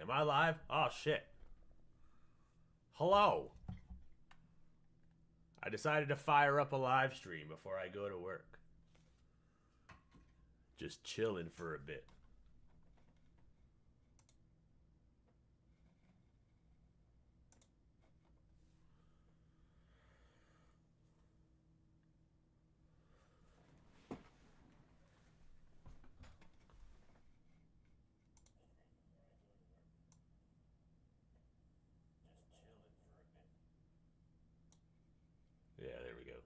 Am I live? Oh shit. Hello. I decided to fire up a live stream before I go to work. Just chilling for a bit. Yeah, there we go.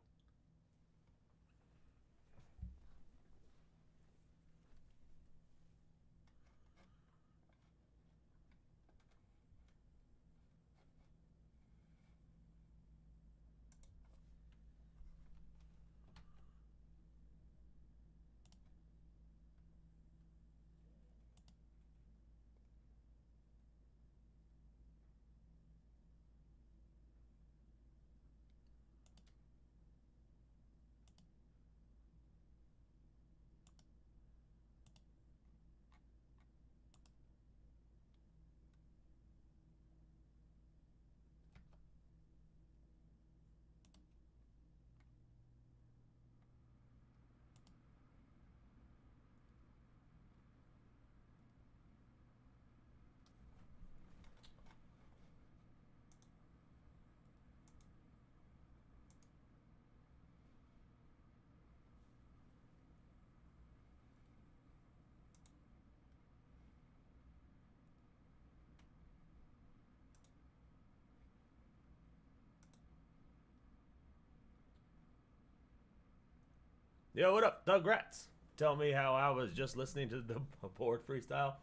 Yo, what up, Doug Rats? Tell me how I was just listening to the board freestyle.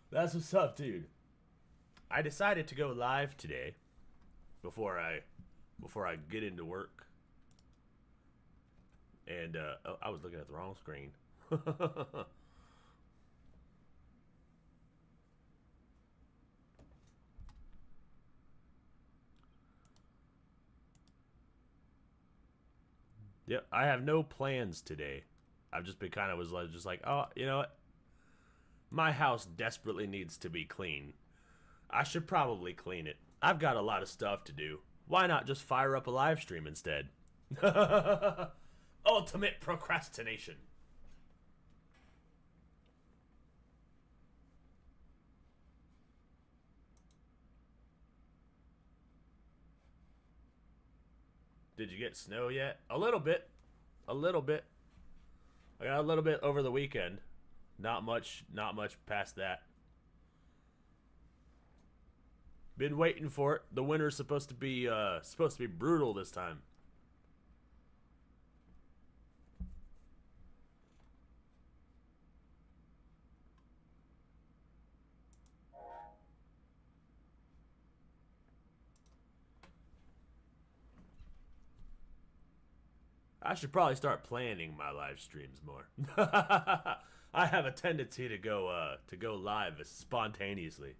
That's what's up, dude. I decided to go live today before I get into work. And oh, I was looking at the wrong screen. Yep, I have no plans today. I've just been kind of was just like, oh, you know what? My house desperately needs to be clean. I should probably clean it. I've got a lot of stuff to do. Why not just fire up a live stream instead? Ultimate procrastination. Did you get snow yet? A little bit. A little bit. I got a little bit over the weekend. Not much past that. Been waiting for it. The winter's supposed to be brutal this time. I should probably start planning my live streams more. I have a tendency to go live spontaneously.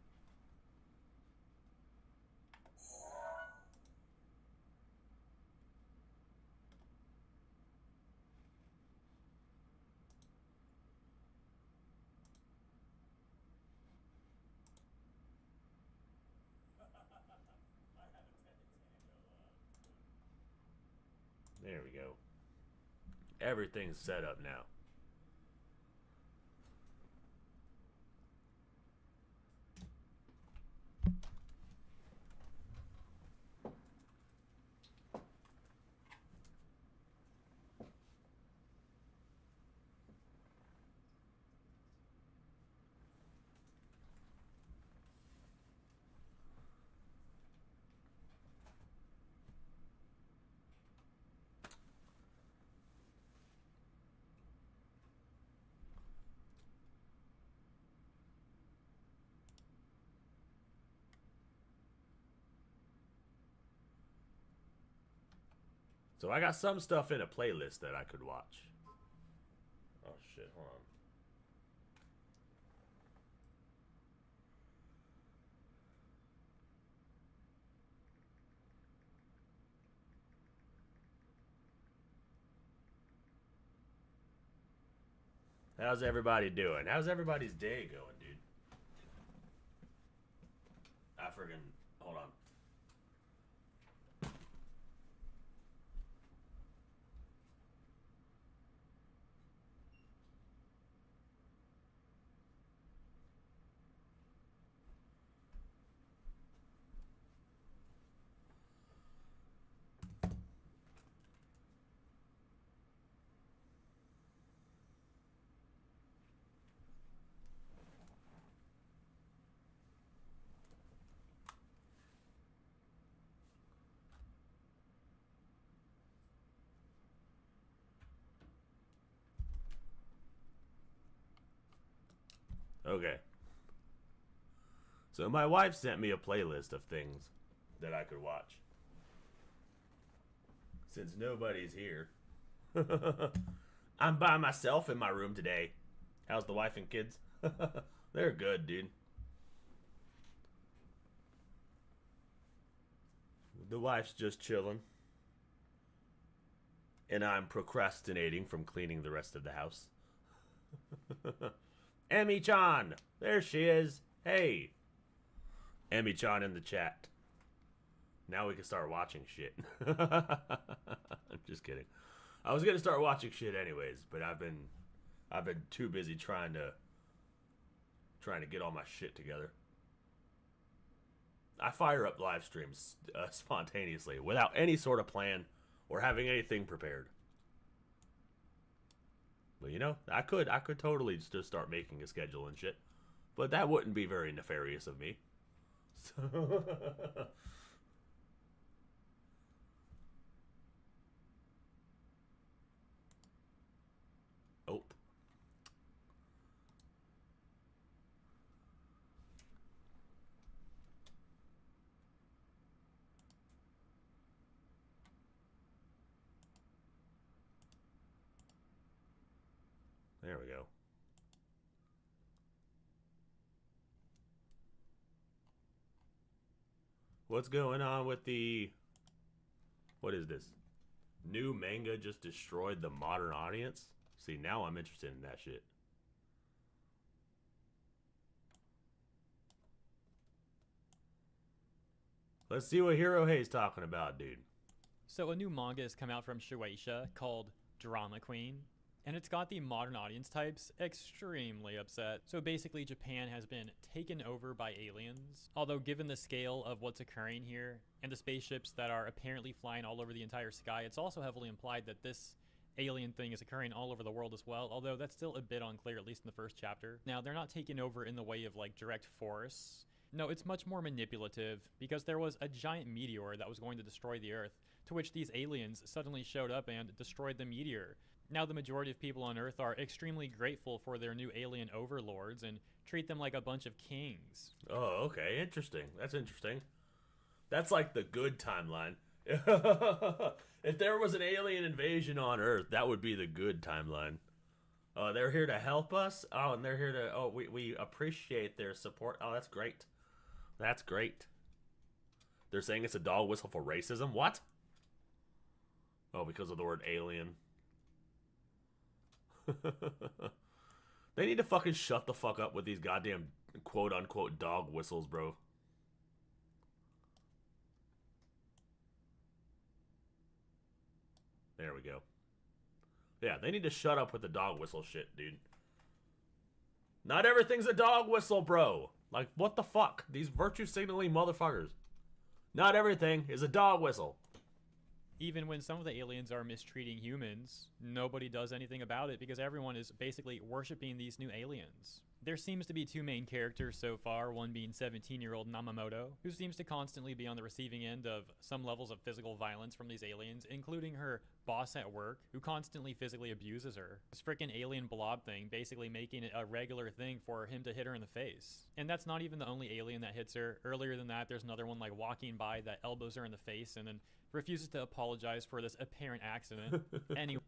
There we go. Everything's set up now. So I got some stuff in a playlist that I could watch. Oh shit, hold on. How's everybody doing? How's everybody's day going, dude? friggin' hold on. Okay. So my wife sent me a playlist of things that I could watch. Since nobody's here. I'm by myself in my room today. How's the wife and kids? They're good, dude. The wife's just chilling. And I'm procrastinating from cleaning the rest of the house. Emmy-chan! There she is. Hey. Emmy-chan in the chat. Now we can start watching shit. I'm just kidding. I was gonna start watching shit anyways, but I've been too busy trying to get all my shit together. I fire up live streams spontaneously without any sort of plan or having anything prepared. But you know, I could totally just start making a schedule and shit. But that wouldn't be very nefarious of me. So oh. There we go. What's going on with the... What is this? New manga just destroyed the modern audience? See, now I'm interested in that shit. Let's see what Hirohei's talking about, dude. So a new manga has come out from Shueisha called Drama Queen, and it's got the modern audience types extremely upset. So basically Japan has been taken over by aliens, although given the scale of what's occurring here and the spaceships that are apparently flying all over the entire sky, it's also heavily implied that this alien thing is occurring all over the world as well, although that's still a bit unclear, at least in the first chapter. Now, they're not taking over in the way of like direct force. No, it's much more manipulative, because there was a giant meteor that was going to destroy the Earth, to which these aliens suddenly showed up and destroyed the meteor. Now the majority of people on Earth are extremely grateful for their new alien overlords and treat them like a bunch of kings. Oh, okay. Interesting. That's interesting. That's like the good timeline. If there was an alien invasion on Earth, that would be the good timeline. Oh, they're here to help us? Oh, and they're here to... Oh, we appreciate their support. Oh, that's great. That's great. They're saying it's a dog whistle for racism? What? Oh, because of the word alien. They need to fucking shut the fuck up with these goddamn quote-unquote dog whistles, bro. There we go. Yeah, they need to shut up with the dog whistle shit, dude. Not everything's a dog whistle, bro. Like, what the fuck? These virtue signaling motherfuckers. Not everything is a dog whistle. Even when some of the aliens are mistreating humans, nobody does anything about it because everyone is basically worshiping these new aliens. There seems to be two main characters so far, one being 17-year-old Namamoto, who seems to constantly be on the receiving end of some levels of physical violence from these aliens, including her boss at work, who constantly physically abuses her. This freaking alien blob thing basically making it a regular thing for him to hit her in the face. And that's not even the only alien that hits her. Earlier than that, there's another one like walking by that elbows her in the face and then refuses to apologize for this apparent accident. Anyway.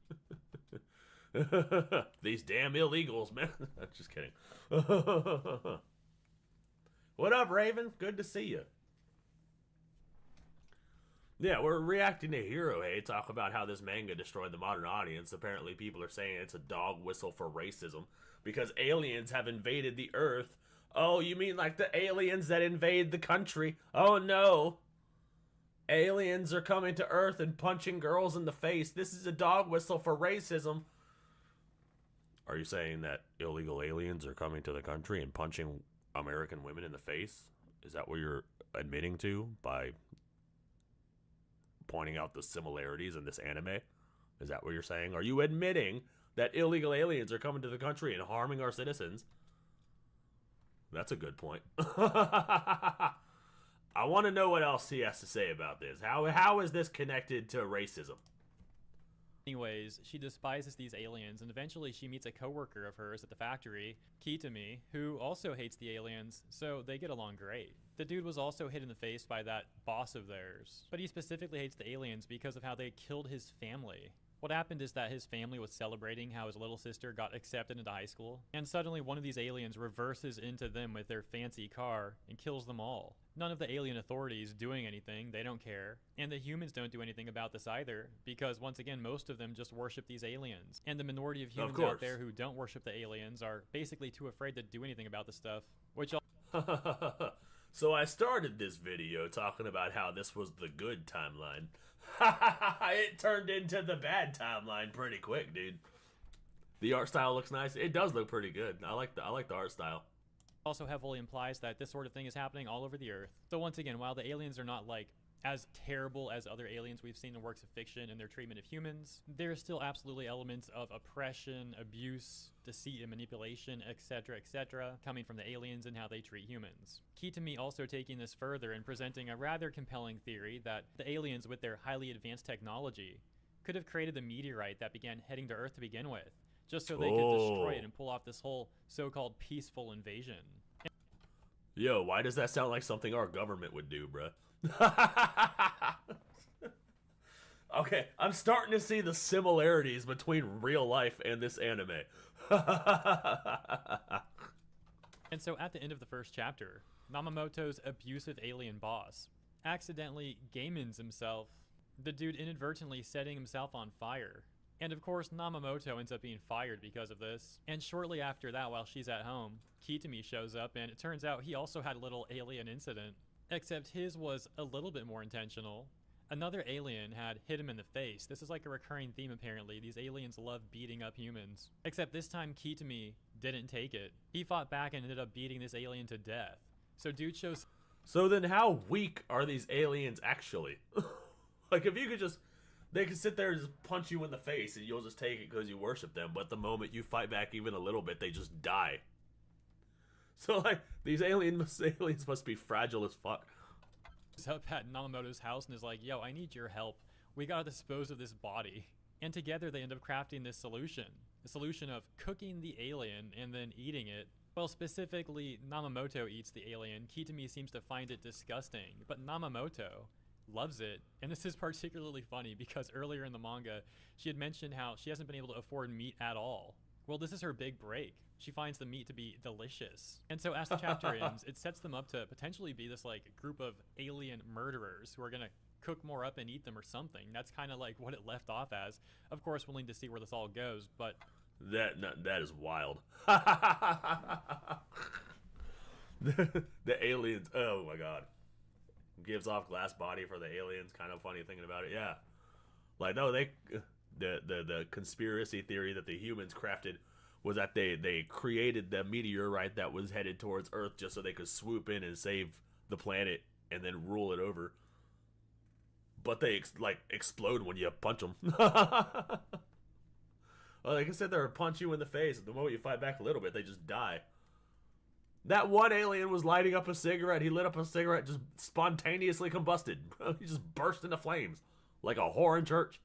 These damn illegals, man. Just kidding. What up, Raven? Good to see you. Yeah, we're reacting to Hirohei talk about how this manga destroyed the modern audience. Apparently people are saying it's a dog whistle for racism because aliens have invaded the Earth Oh, you mean like the aliens that invade the country? Oh no. Aliens are coming to Earth and punching girls in the face. This is a dog whistle for racism. Are you saying that illegal aliens are coming to the country and punching American women in the face? Is that what you're admitting to by pointing out the similarities in this anime? Is that what you're saying? Are you admitting that illegal aliens are coming to the country and harming our citizens? That's a good point. I want to know what else he has to say about this. How is this connected to racism? Anyways, she despises these aliens, and eventually she meets a coworker of hers at the factory, Kitami, who also hates the aliens, so they get along great. The dude was also hit in the face by that boss of theirs, but he specifically hates the aliens because of how they killed his family. What happened is that his family was celebrating how his little sister got accepted into high school, and suddenly one of these aliens reverses into them with their fancy car and kills them all. None of the alien authorities doing anything, they don't care. And the humans don't do anything about this either, because once again, most of them just worship these aliens. And the minority of humans out there who don't worship the aliens are basically too afraid to do anything about this stuff, which So I started this video talking about how this was the good timeline. It turned into the bad timeline pretty quick, dude. The art style looks nice. It does look pretty good. I like the art style. Also heavily implies that this sort of thing is happening all over the earth. So once again, while the aliens are not like as terrible as other aliens we've seen in works of fiction and their treatment of humans, there are still absolutely elements of oppression, abuse, deceit and manipulation, etc., coming from the aliens and how they treat humans. Key to me also taking this further and presenting a rather compelling theory that the aliens with their highly advanced technology could have created the meteorite that began heading to Earth to begin with, just so they could destroy it and pull off this whole so-called peaceful invasion. Yo, why does that sound like something our government would do, bruh? Okay, I'm starting to see the similarities between real life and this anime. And so at the end of the first chapter, Namamoto's abusive alien boss accidentally gamins himself, the dude inadvertently setting himself on fire. And of course, Namamoto ends up being fired because of this. And shortly after that, while she's at home, Kitami shows up, and it turns out he also had a little alien incident. Except his was a little bit more intentional. Another alien had hit him in the face. This is like a recurring theme apparently. These aliens love beating up humans. Except this time Kitami didn't take it. He fought back and ended up beating this alien to death. So dude shows... So then how weak are these aliens actually? Like if you could just... They could sit there and just punch you in the face and you'll just take it because you worship them. But the moment you fight back even a little bit, they just die. So like, these aliens must be fragile as fuck. Up at Namamoto's house and is like, yo, I need your help. We gotta dispose of this body. And together they end up crafting this solution. The solution of cooking the alien and then eating it. Well, specifically, Namamoto eats the alien. Kitami seems to find it disgusting, but Namamoto loves it. And this is particularly funny because earlier in the manga, she had mentioned how she hasn't been able to afford meat at all. Well, this is her big break. She finds the meat to be delicious. And so as the chapter ends, it sets them up to potentially be this like group of alien murderers who are gonna cook more up and eat them or something. That's kind of like what it left off as. Of course, willing to see where this all goes, but... That is wild. The aliens, oh my god. Gives off glass body for the aliens, kind of funny thinking about it, yeah. Like, no, the conspiracy theory that the humans crafted was that they created the meteorite that was headed towards Earth just so they could swoop in and save the planet and then rule it over. But they explode when you punch them. Well, they can sit there and punch you in the face. The moment you fight back a little bit, they just die. That one alien was lighting up a cigarette. He lit up a cigarette, just spontaneously combusted. He just burst into flames like a whore in church.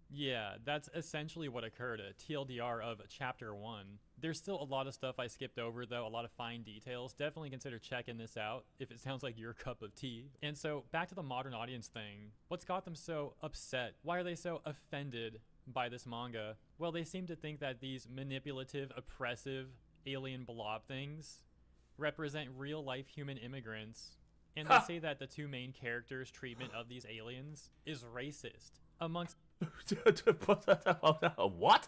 Yeah, that's essentially what occurred at TLDR of Chapter 1. There's still a lot of stuff I skipped over, though, a lot of fine details. Definitely consider checking this out if it sounds like your cup of tea. And so, back to the modern audience thing. What's got them so upset? Why are they so offended by this manga? Well, they seem to think that these manipulative, oppressive, alien blob things represent real-life human immigrants. And they say that the two main characters' treatment of these aliens is racist. Amongst... What?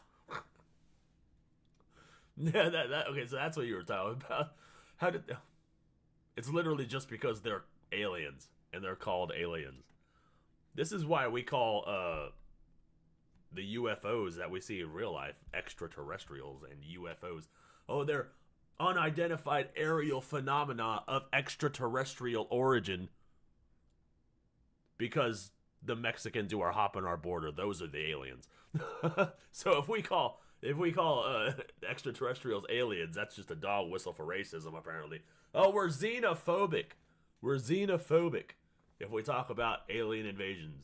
Yeah, okay, so that's what you were talking about. How did it's literally just because they're aliens and they're called aliens. This is why we call the UFOs that we see in real life extraterrestrials and UFOs. Oh, they're unidentified aerial phenomena of extraterrestrial origin because the Mexicans who are hopping our border, those are the aliens. So if we call extraterrestrials aliens, that's just a dog whistle for racism, apparently. Oh, we're xenophobic. We're xenophobic if we talk about alien invasions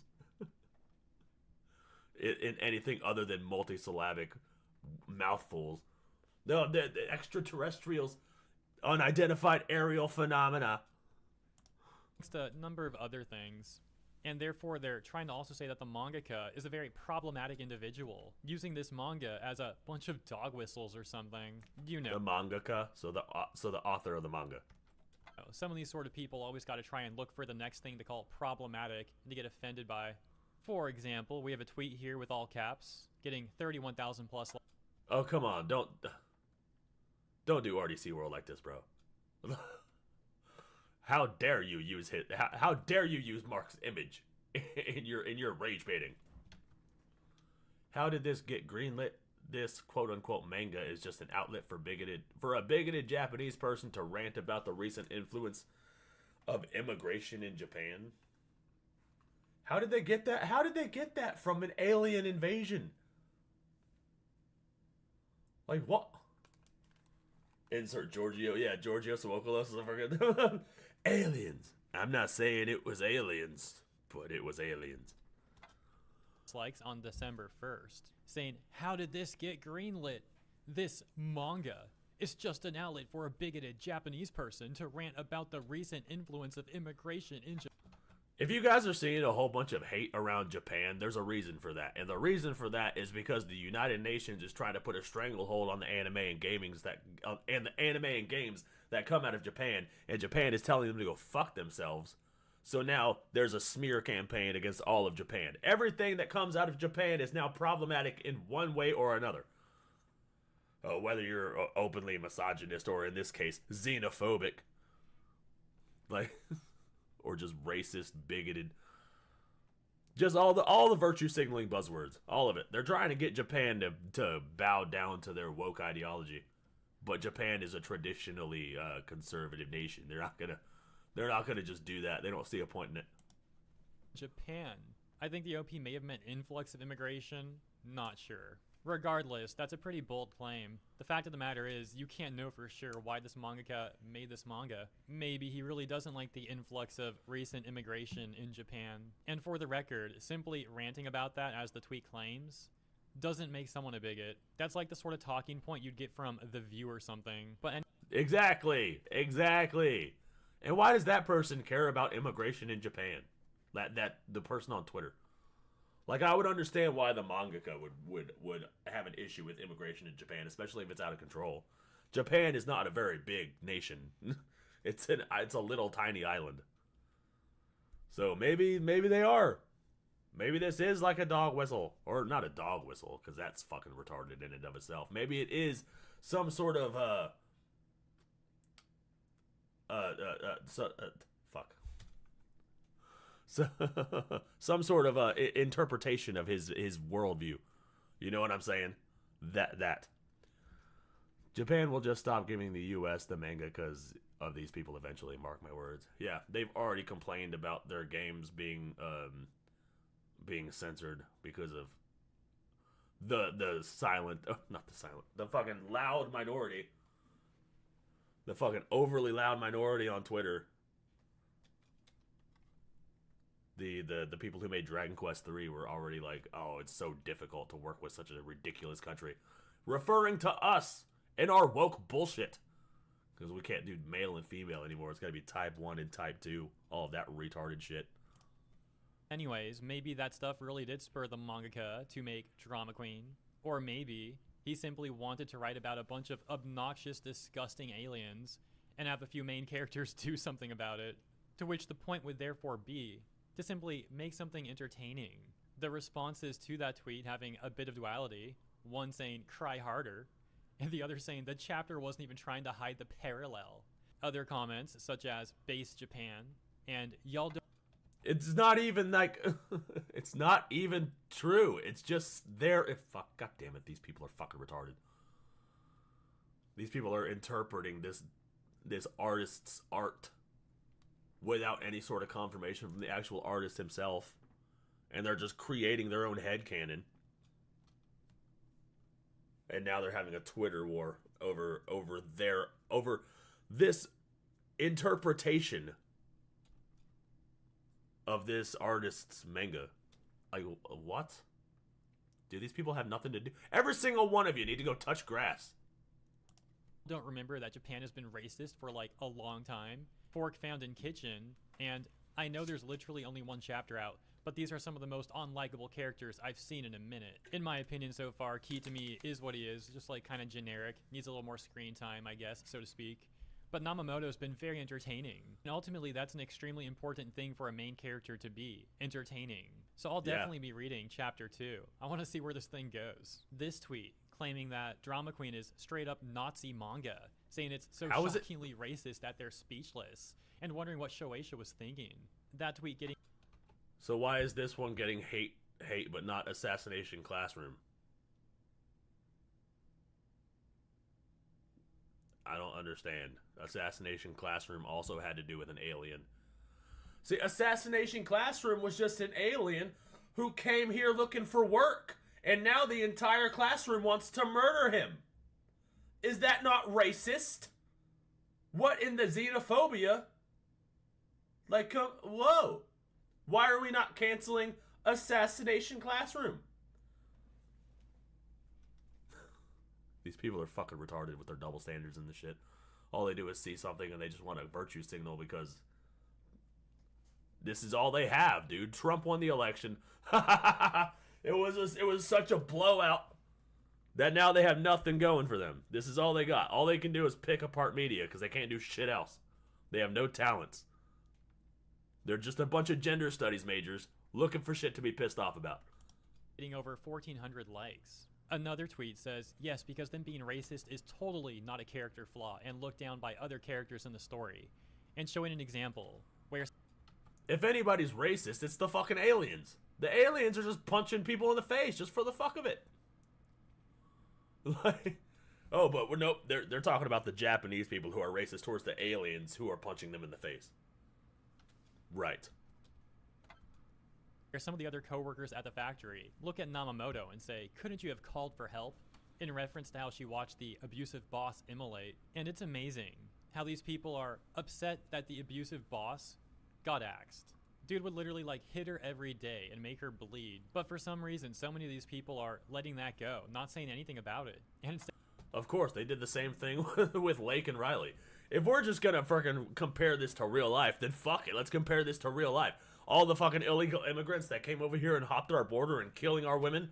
in anything other than multisyllabic mouthfuls. No, the extraterrestrials, unidentified aerial phenomena. It's a number of other things. And therefore, they're trying to also say that the mangaka is a very problematic individual, using this manga as a bunch of dog whistles or something. You know. The mangaka, so the author of the manga. Some of these sort of people always got to try and look for the next thing to call problematic and to get offended by. For example, we have a tweet here with all caps, getting 31,000 plus. Oh, come on, don't do RDC World like this, bro. How dare you use how dare you use Mark's image in your rage baiting? How did this get greenlit? This quote unquote manga is just an outlet for a bigoted Japanese person to rant about the recent influence of immigration in Japan. How did they get that? How did they get that from an alien invasion? Like what? Insert Giorgio. Yeah, Giorgio Sowokulos is a fucking aliens. I'm not saying it was aliens, but it was aliens. Likes on December 1st, saying, how did this get greenlit? This manga is just an outlet for a bigoted Japanese person to rant about the recent influence of immigration in Japan. If you guys are seeing a whole bunch of hate around Japan, there's a reason for that. And the reason for that is because the United Nations is trying to put a stranglehold on the anime and games that come out of Japan, and Japan is telling them to go fuck themselves. So now there's a smear campaign against all of Japan. Everything that comes out of Japan is now problematic in one way or another. Whether you're openly misogynist or, in this case, xenophobic. Like, or just racist, bigoted. Just all the virtue signaling buzzwords. All of it. They're trying to get Japan to bow down to their woke ideology. But Japan is a traditionally conservative nation. They're not gonna just do that. They don't see a point in it. Japan. I think the OP may have meant influx of immigration. Not sure. Regardless, that's a pretty bold claim. The fact of the matter is, you can't know for sure why this mangaka made this manga. Maybe he really doesn't like the influx of recent immigration in Japan. And for the record, simply ranting about that, as the tweet claims, doesn't make someone a bigot. That's like the sort of talking point you'd get from The View or something. But Exactly. And why does that person care about immigration in Japan? That the person on Twitter. Like, I would understand why the mangaka would have an issue with immigration in Japan, especially if it's out of control. Japan is not a very big nation. It's a little tiny island. So maybe they are. Maybe this is like a dog whistle, or not a dog whistle, because that's fucking retarded in and of itself. Maybe it is some sort of So, some sort of interpretation of his worldview. You know what I'm saying? That Japan will just stop giving the U.S. the manga because of these people eventually. Mark my words. Yeah, they've already complained about their games being censored because of the fucking loud minority. The fucking overly loud minority on Twitter. The people who made Dragon Quest III were already like, oh, it's so difficult to work with such a ridiculous country. Referring to us and our woke bullshit. Because we can't do male and female anymore. It's got to be type 1 and type 2. All of that retarded shit. Anyways, maybe that stuff really did spur the mangaka to make Drama Queen. Or maybe he simply wanted to write about a bunch of obnoxious, disgusting aliens and have a few main characters do something about it. To which the point would therefore be to simply make something entertaining. The responses to that tweet having a bit of duality, one saying cry harder, and the other saying the chapter wasn't even trying to hide the parallel. Other comments, such as base Japan and y'all don't. It's not even like, it's not even true. It's just there. If fuck, god damn it, these people are fucking retarded. These people are interpreting this artist's art without any sort of confirmation from the actual artist himself, and they're just creating their own headcanon. And now they're having a Twitter war over this interpretation of this artist's manga. Like, what? Do these people have nothing to do? Every single one of you need to go touch grass. Don't remember that Japan has been racist for like a long time. Fork found in kitchen, and I know there's literally only one chapter out, but these are some of the most unlikable characters I've seen in a minute. In my opinion so far, Kitami is what he is, just like kind of generic, needs a little more screen time, I guess, so to speak. But Namamoto's been very entertaining, and ultimately that's an extremely important thing for a main character to be, entertaining. So I'll definitely be reading chapter 2. I want to see where this thing goes. This tweet claiming that Drama Queen is straight up Nazi manga, saying it's so shockingly racist that they're speechless, and wondering what Shueisha was thinking. That tweet getting... So why is this one getting hate but not Assassination Classroom? I don't understand. Assassination Classroom also had to do with an alien. See, Assassination Classroom was just an alien who came here looking for work, and now the entire classroom wants to murder him. Is that not racist? What in the xenophobia? Like, whoa. Why are we not canceling Assassination Classroom? These people are fucking retarded with their double standards and the shit. All they do is see something and they just want a virtue signal because this is all they have, dude. Trump won the election. It was such a blowout that now they have nothing going for them. This is all they got. All they can do is pick apart media because they can't do shit else. They have no talents. They're just a bunch of gender studies majors looking for shit to be pissed off about. Getting over 1,400 likes. Another tweet says, yes, because them being racist is totally not a character flaw and looked down by other characters in the story. And showing an example where... If anybody's racist, it's the fucking aliens. The aliens are just punching people in the face just for the fuck of it. Like, oh, but nope, they're talking about the Japanese people who are racist towards the aliens who are punching them in the face. Right. Some of the other co-workers at the factory look at Namamoto and say, couldn't you have called for help? In reference to how she watched the abusive boss immolate. And it's amazing how these people are upset that the abusive boss got axed. Dude would literally like hit her every day and make her bleed. But for some reason, so many of these people are letting that go, not saying anything about it. And instead, of course, they did the same thing with Lake and Riley. If we're just gonna fucking compare this to real life, then fuck it, let's compare this to real life. All the fucking illegal immigrants that came over here and hopped our border and killing our women,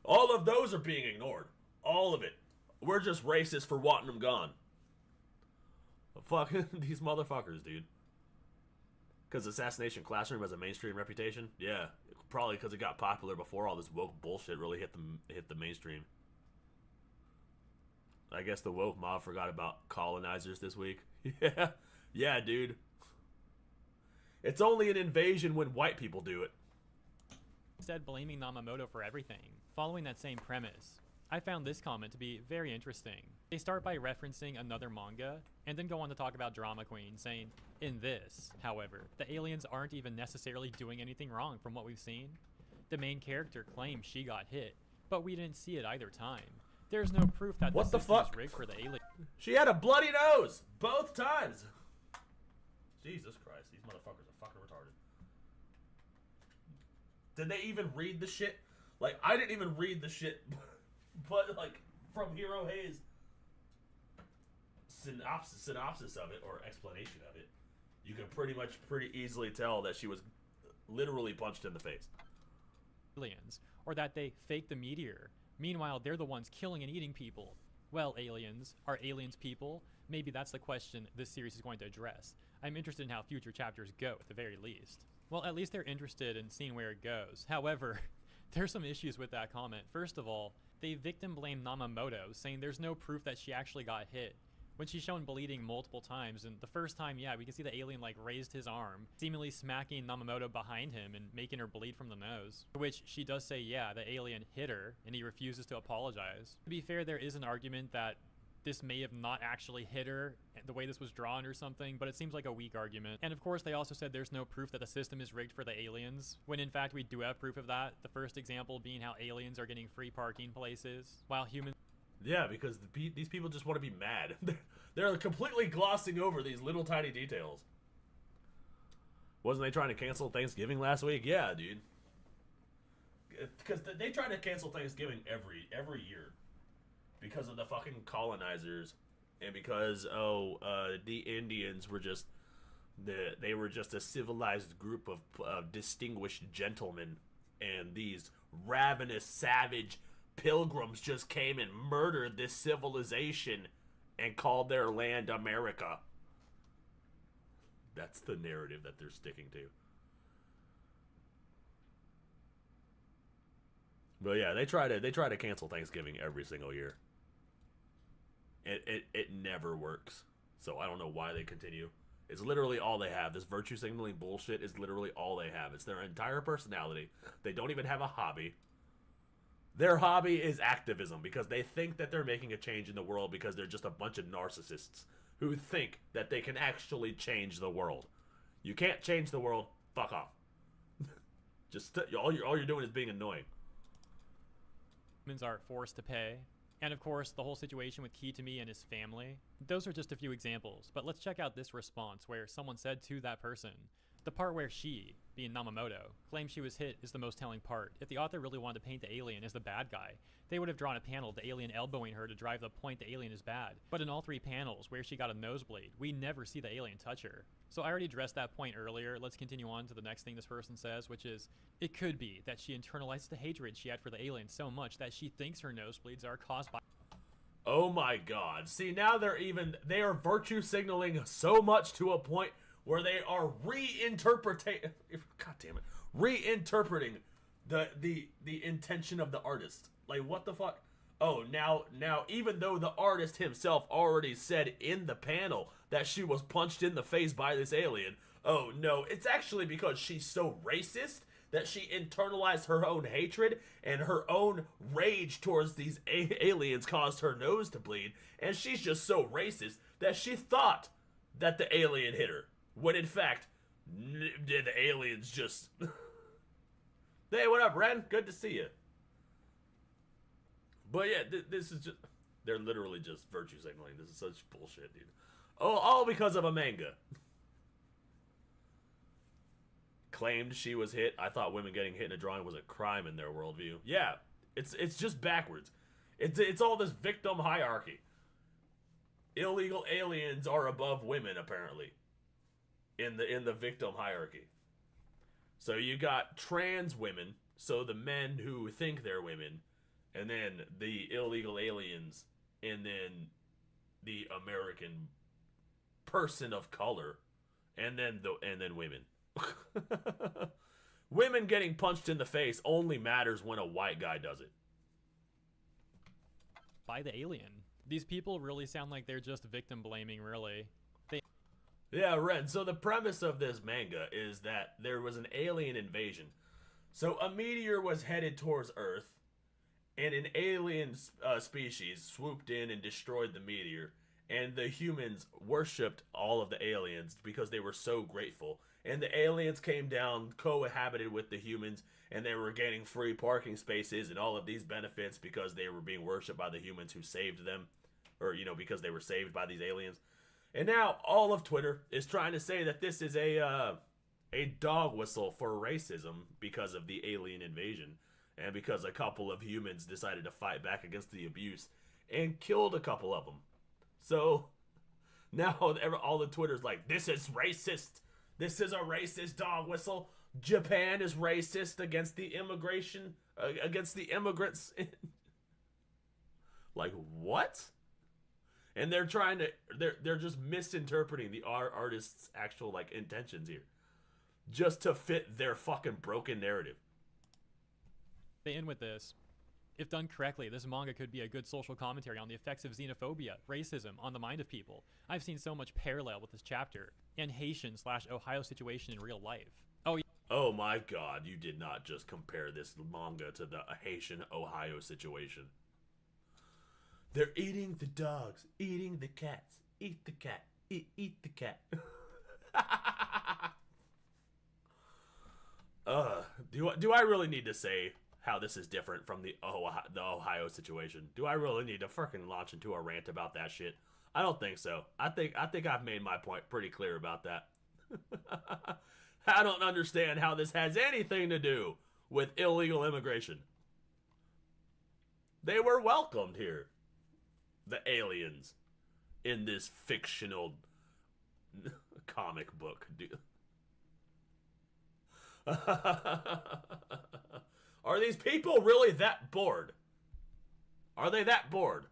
all of those are being ignored. All of it. We're just racist for wanting them gone. Fuck these motherfuckers, dude. Because Assassination Classroom has a mainstream reputation? Yeah, probably because it got popular before all this woke bullshit really hit the mainstream. I guess the woke mob forgot about colonizers this week. Yeah, dude. It's only an invasion when white people do it. Instead blaming Namamoto for everything. Following that same premise, I found this comment to be very interesting. They start by referencing another manga, and then go on to talk about Drama Queen, saying, in this, however, the aliens aren't even necessarily doing anything wrong from what we've seen. The main character claims she got hit, but we didn't see it either time. There's no proof that the system is rigged for the alien. She had a bloody nose! Both times! Jesus Christ, these motherfuckers are fucking retarded. Did they even read the shit? Like, I didn't even read the shit, but like, from Hero Hayes' synopsis of it, or explanation of it, you can pretty easily tell that she was literally punched in the face. Aliens, or that they faked the meteor. Meanwhile, they're the ones killing and eating people. Well, aliens, are aliens people? Maybe that's the question this series is going to address. I'm interested in how future chapters go, at the very least. Well, at least they're interested in seeing where it goes. However, There's some issues with that comment. First of all, they victim blame Namamoto, saying there's no proof that she actually got hit, when she's shown bleeding multiple times. And the first time, yeah, we can see the alien like raised his arm, seemingly smacking Namamoto behind him and making her bleed from the nose. To which she does say, yeah, the alien hit her, and he refuses to apologize. To be fair, there is an argument that this may have not actually hit her the way this was drawn or something, but it seems like a weak argument. And of course, they also said there's no proof that the system is rigged for the aliens, when in fact we do have proof of that. The first example being how aliens are getting free parking places, while humans... Yeah, because these people just want to be mad. They're completely glossing over these little tiny details. Wasn't they trying to cancel Thanksgiving last week? Yeah, dude. Because they try to cancel Thanksgiving every year. Because of the fucking colonizers. And because, the Indians were just... They were just a civilized group of distinguished gentlemen. And these ravenous, savage pilgrims just came and murdered this civilization and called their land America. That's the narrative that they're sticking to. But yeah, they try to cancel Thanksgiving every single year. It never works. So I don't know why they continue. It's literally all they have. This virtue signaling bullshit is literally all they have. It's their entire personality. They don't even have a hobby. Their hobby is activism because they think that they're making a change in the world because they're just a bunch of narcissists who think that they can actually change the world. You can't change the world. Fuck off. Just all you're doing is being annoying. Humans are forced to pay. And of course, the whole situation with Kitami and his family. Those are just a few examples, but let's check out this response where someone said to that person, the part where she, being Namamoto, claims she was hit is the most telling part. If the author really wanted to paint the alien as the bad guy, they would have drawn a panel of the alien elbowing her to drive the point the alien is bad. But in all three panels where she got a nosebleed, we never see the alien touch her. So I already addressed that point earlier. Let's continue on to the next thing this person says, which is, it could be that she internalized the hatred she had for the alien so much that she thinks her nosebleeds are caused by... Oh my god. See, now they are virtue signaling so much to a point where they are reinterpreting the intention of the artist. Like, what the fuck? Oh, now, even though the artist himself already said in the panel that she was punched in the face by this alien, oh no, it's actually because she's so racist that she internalized her own hatred and her own rage towards these aliens caused her nose to bleed, and she's just so racist that she thought that the alien hit her. When in fact, the aliens just... Hey, what up, Ren? Good to see you. But yeah, this is just... They're literally just virtue signaling. This is such bullshit, dude. Oh, all because of a manga. Claimed she was hit. I thought women getting hit in a drawing was a crime in their worldview. Yeah, it's just backwards. It's all this victim hierarchy. Illegal aliens are above women, apparently. In the victim hierarchy. So you got trans women, so the men who think they're women, and then the illegal aliens, and then the American person of color, and then women. Women getting punched in the face only matters when a white guy does it. By the alien. These people really sound like they're just victim blaming, really. Yeah, Ren, so the premise of this manga is that there was an alien invasion. So a meteor was headed towards Earth, and an alien species swooped in and destroyed the meteor, and the humans worshipped all of the aliens because they were so grateful. And the aliens came down, cohabited with the humans, and they were getting free parking spaces and all of these benefits because they were being worshipped by the humans who saved them. Or, because they were saved by these aliens. And now all of Twitter is trying to say that this is a dog whistle for racism because of the alien invasion. And because a couple of humans decided to fight back against the abuse and killed a couple of them. So now all the Twitter's like, this is racist. This is a racist dog whistle. Japan is racist against the immigration, against the immigrants. Like, what? And they're trying to, they're just misinterpreting the artist's actual, like, intentions here. Just to fit their fucking broken narrative. They end with this. If done correctly, this manga could be a good social commentary on the effects of xenophobia, racism on the mind of people. I've seen so much parallel with this chapter, and Haitian/Ohio situation in real life. Oh, yeah. Oh my god, you did not just compare this manga to the Haitian Ohio situation. They're eating the dogs, eating the cats. Eat the cat, eat the cat. Do I really need to say how this is different from the Ohio situation? Do I really need to freaking launch into a rant about that shit? I don't think so. I think I've made my point pretty clear about that. I don't understand how this has anything to do with illegal immigration. They were welcomed here, the aliens, in this fictional comic book. Are these people really that bored? Are they that bored?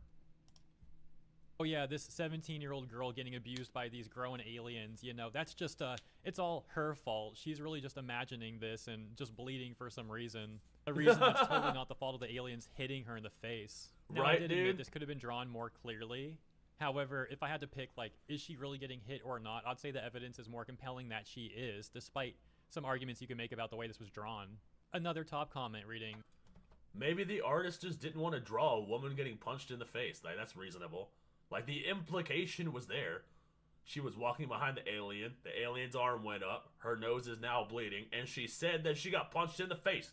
Oh yeah, this 17-year-old girl getting abused by these grown aliens, you know, that's just, it's all her fault. She's really just imagining this and just bleeding for some reason. A reason that's totally not the fault of the aliens hitting her in the face. Now, Right, I did admit dude? this could have been drawn more clearly. However, if I had to pick, like, is she really getting hit or not, I'd say the evidence is more compelling that she is, despite some arguments you can make about the way this was drawn. Another top comment reading, Maybe the artist just didn't want to draw a woman getting punched in the face. Like, that's reasonable. Like, the implication was there. She was walking behind the alien. The alien's arm went up. Her nose is now bleeding. And she said that she got punched in the face.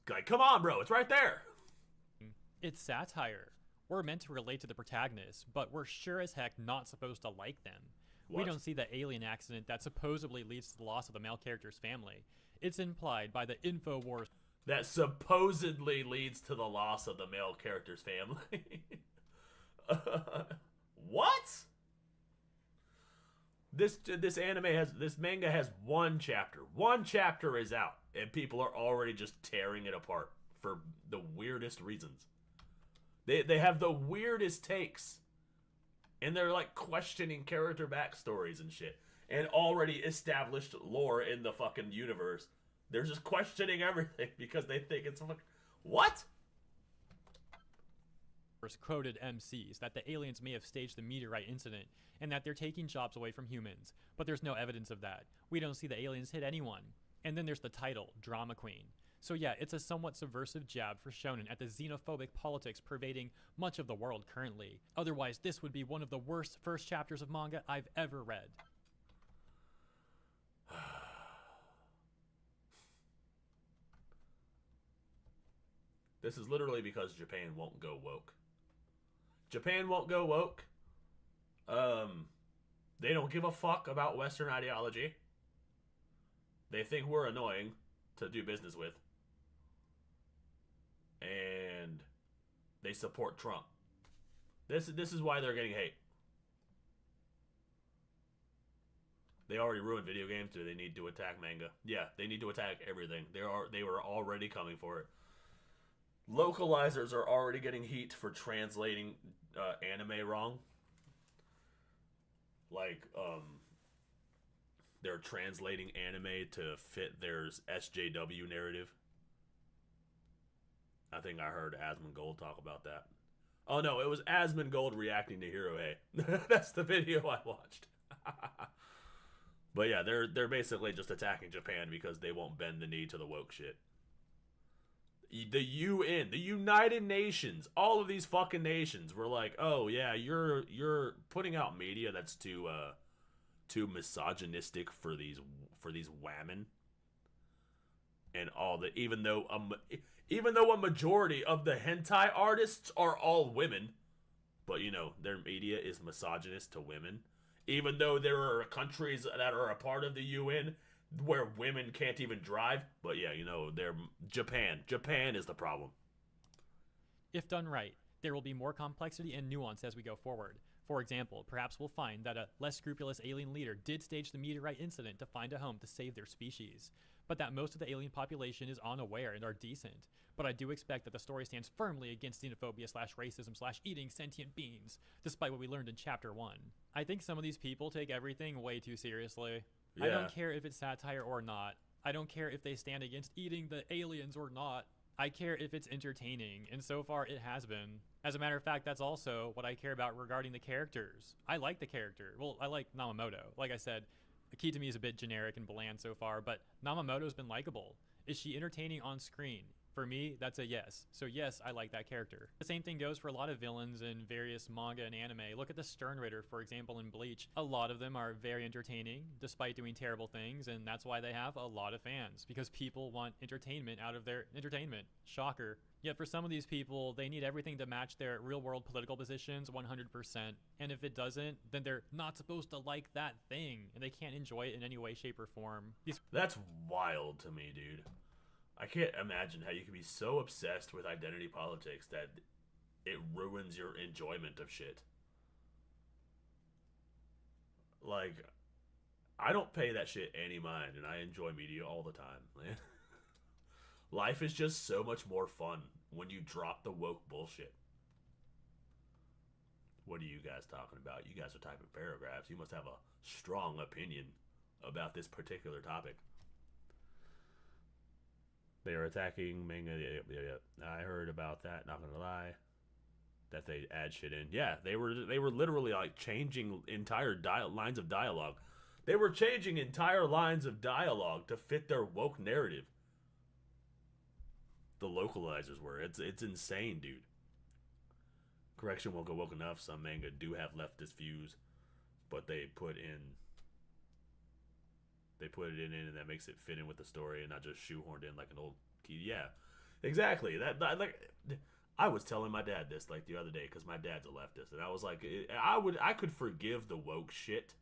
Like, come on, bro. It's right there. it's satire. We're meant to relate to the protagonists, but we're sure as heck not supposed to like them. We What? don't see the alien accident that supposedly leads to the loss of the male character's family. It's implied by the InfoWars That supposedly leads to the loss of the male character's family. What? This manga has one chapter. One chapter is out, and people are already just tearing it apart for the weirdest reasons. They have the weirdest takes, and they're like questioning character backstories and shit, and already established lore in the fucking universe. They're just questioning everything because they think it's fucking what? quoted MCs that the aliens may have staged the meteorite incident and that they're taking jobs away from humans, but there's no evidence of that. We don't see the aliens hit anyone. And then there's the title, Drama Queen. So yeah, it's a somewhat subversive jab for shonen at the xenophobic politics pervading much of the world currently. Otherwise, this would be one of the worst first chapters of manga I've ever read. This is literally because Japan won't go woke. Japan won't go woke. They don't give a fuck about Western ideology. They think we're annoying to do business with. And they support Trump. This is why they're getting hate. They already ruined video games. Do they need to attack manga? Yeah, they need to attack everything. They were already coming for it. Localizers are already getting heat for translating anime wrong. Like, they're translating anime to fit their SJW narrative. I think I heard Asmongold talk about that. Oh no, it was Asmongold reacting to Hirohe. That's the video I watched. But yeah, they're basically just attacking Japan because they won't bend the knee to the woke shit. The UN, the United Nations, all of these fucking nations were like, "Oh yeah, you're putting out media that's too misogynistic for these women." And all the even though a majority of the hentai artists are all women, but you know, their media is misogynist to women. Even though there are countries that are a part of the UN where women can't even drive, but yeah, you know, they're Japan is the problem. If done right, there will be more complexity and nuance as we go forward. For example, perhaps we'll find that a less scrupulous alien leader did stage the meteorite incident to find a home to save their species, but that most of the alien population is unaware and are decent. But I do expect that the story stands firmly against xenophobia/racism/eating sentient beings, despite what we learned in Chapter 1. I think some of these people take everything way too seriously. I Yeah. don't care if it's satire or not. I don't care if they stand against eating the aliens or not. I care if it's entertaining, and so far it has been. As a matter of fact, that's also what I care about regarding the characters. I like the character. Well, I like Namamoto. Like I said, Kitami is a bit generic and bland so far, but Namamoto's been likable. Is she entertaining on screen? For me, that's a yes. So yes, I like that character. The same thing goes for a lot of villains in various manga and anime. Look at the Stern Ritter, for example, in Bleach. A lot of them are very entertaining, despite doing terrible things, and that's why they have a lot of fans, because people want entertainment out of their entertainment. Shocker. Yet for some of these people, they need everything to match their real-world political positions 100%, and if it doesn't, then they're not supposed to like that thing, and they can't enjoy it in any way, shape, or form. That's wild to me, dude. I can't imagine how you can be so obsessed with identity politics that it ruins your enjoyment of shit. Like, I don't pay that shit any mind, and I enjoy media all the time, man. Life is just so much more fun when you drop the woke bullshit. What are you guys talking about? You guys are typing paragraphs. You must have a strong opinion about this particular topic. They are attacking manga. Yeah. I heard about that. Not gonna lie, that they add shit in. Yeah, they were literally like changing entire lines of dialogue. They were changing entire lines of dialogue to fit their woke narrative. The localizers were. It's insane, dude. Correction won't go woke enough. Some manga do have leftist views, but they put it in and that makes it fit in with the story and not just shoehorned in like an old key. Yeah, exactly. That like, I was telling my dad this like the other day because my dad's a leftist, and I was like, I could forgive the woke shit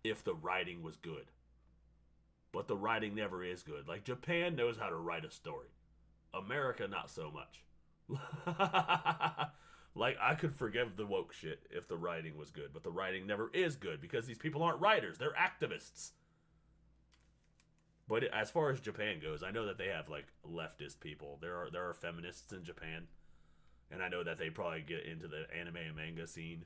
if the writing was good, but the writing never is good. Like, Japan knows how to write a story, America not so much. Like, I could forgive the woke shit if the writing was good, but the writing never is good because these people aren't writers, they're activists. But as far as Japan goes, I know that they have like leftist people. There are feminists in Japan, and I know that they probably get into the anime and manga scene.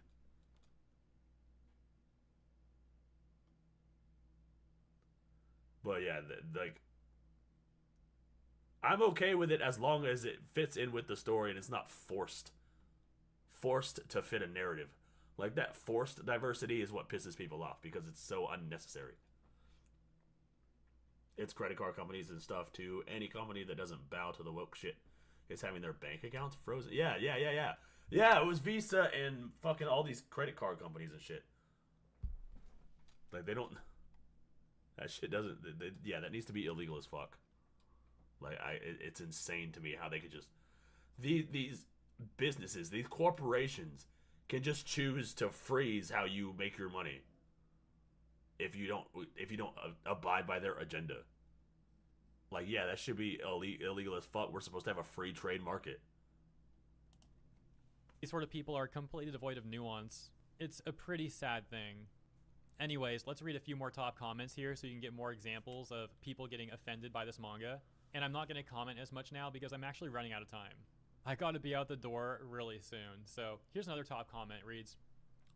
But yeah, like, I'm okay with it as long as it fits in with the story and it's not forced to fit a narrative. Like, that forced diversity is what pisses people off because it's so unnecessary. It's credit card companies and stuff too. Any company that doesn't bow to the woke shit is having their bank accounts frozen. Yeah. Yeah, it was Visa and fucking all these credit card companies and shit. Like, they don't... That shit doesn't... Yeah, that needs to be illegal as fuck. Like, it's insane to me how they could just... These businesses, these corporations can just choose to freeze how you make your money if you don't abide by their agenda. Like, yeah, that should be illegal as fuck. We're supposed to have a free trade market. These sort of people are completely devoid of nuance. It's a pretty sad thing. Anyways, let's read a few more top comments here so you can get more examples of people getting offended by this manga. And I'm not going to comment as much now because I'm actually running out of time. I gotta be out the door really soon. So here's another top comment. It reads,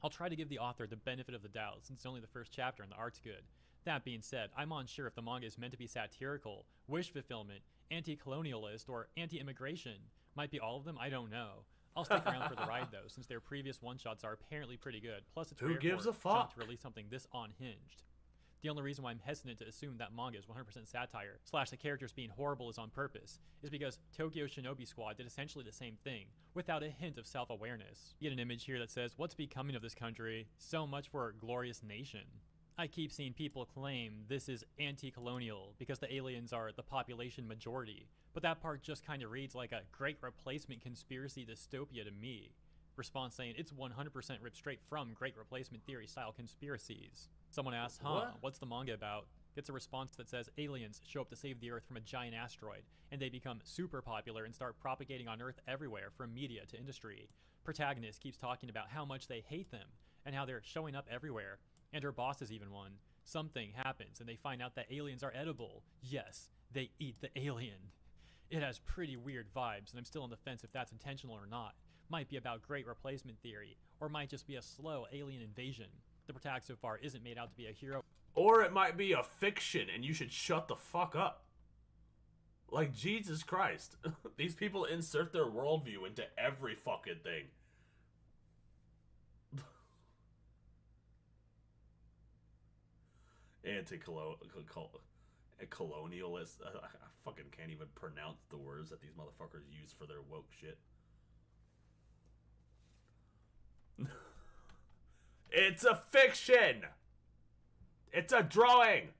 I'll try to give the author the benefit of the doubt since it's only the first chapter and the art's good. That being said, I'm unsure if the manga is meant to be satirical, wish fulfillment, anti-colonialist, or anti-immigration. Might be all of them, I don't know. I'll stick around for the ride though, since their previous one-shots are apparently pretty good. Plus it's rare gives for a fuck to release something this unhinged. The only reason why I'm hesitant to assume that manga is 100% satire, / the characters being horrible is on purpose, is because Tokyo Shinobi Squad did essentially the same thing, without a hint of self-awareness. You get an image here that says, what's becoming of this country? So much for a glorious nation. I keep seeing people claim this is anti-colonial because the aliens are the population majority, but that part just kind of reads like a Great Replacement conspiracy dystopia to me. Response saying it's 100% ripped straight from Great Replacement theory style conspiracies. Someone asks, what's the manga about? Gets a response that says aliens show up to save the Earth from a giant asteroid, and they become super popular and start propagating on Earth everywhere, from media to industry. Protagonist keeps talking about how much they hate them, and how they're showing up everywhere, and her boss is even one. Something happens, and they find out that aliens are edible. Yes, they eat the alien. It has pretty weird vibes, and I'm still on the fence if that's intentional or not. Might be about Great Replacement theory, or might just be a slow alien invasion. The protagonist so far isn't made out to be a hero. Or it might be a fiction and you should shut the fuck up. Like, Jesus Christ. These people insert their worldview into every fucking thing. Anti-colonialist. I fucking can't even pronounce the words that these motherfuckers use for their woke shit. It's a fiction! It's a drawing!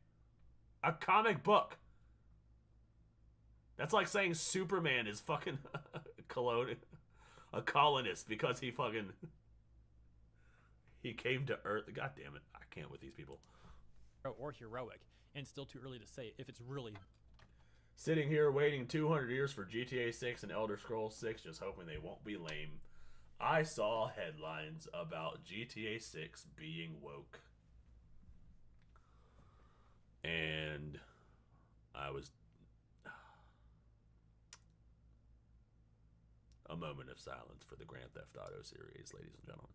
A comic book. That's like saying Superman is fucking a colonist because he fucking... He came to Earth. God damn it. I can't with these people. Or heroic, and still too early to say if it's really... Sitting here waiting 200 years for GTA 6 and Elder Scrolls 6, just hoping they won't be lame. I saw headlines about GTA 6 being woke. And I was... A moment of silence for the Grand Theft Auto series, ladies and gentlemen.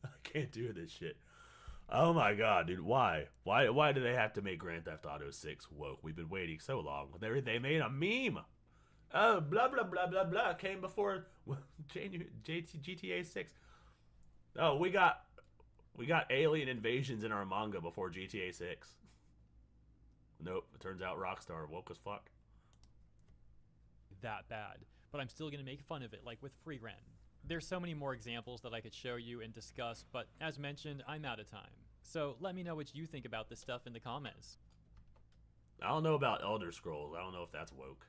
I can't do this shit. Oh my god, dude, why? Why do they have to make Grand Theft Auto 6 woke? We've been waiting so long. They made a meme. Oh, blah, blah, blah, blah, blah, came before GTA 6. Oh, we got alien invasions in our manga before GTA 6. Nope, it turns out Rockstar woke as fuck. That bad, but I'm still gonna make fun of it, like with Free Rent. There's so many more examples that I could show you and discuss, but as mentioned, I'm out of time. So let me know what you think about this stuff in the comments. I don't know about Elder Scrolls. I don't know if that's woke.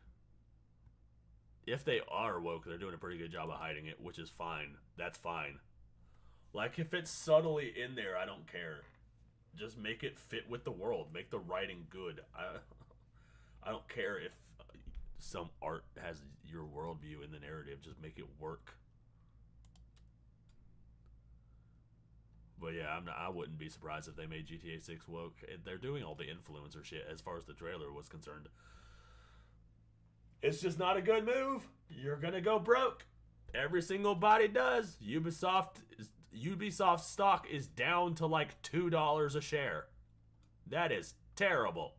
If they are woke, they're doing a pretty good job of hiding it, which is fine. That's fine. Like, if it's subtly in there, I don't care. Just make it fit with the world. Make the writing good. I don't care if some art has your worldview in the narrative. Just make it work. But yeah, I wouldn't be surprised if they made GTA 6 woke. They're doing all the influencer shit as far as the trailer was concerned. It's just not a good move. You're gonna go broke. Every single body does. Ubisoft stock is down to like $2 a share. That is terrible.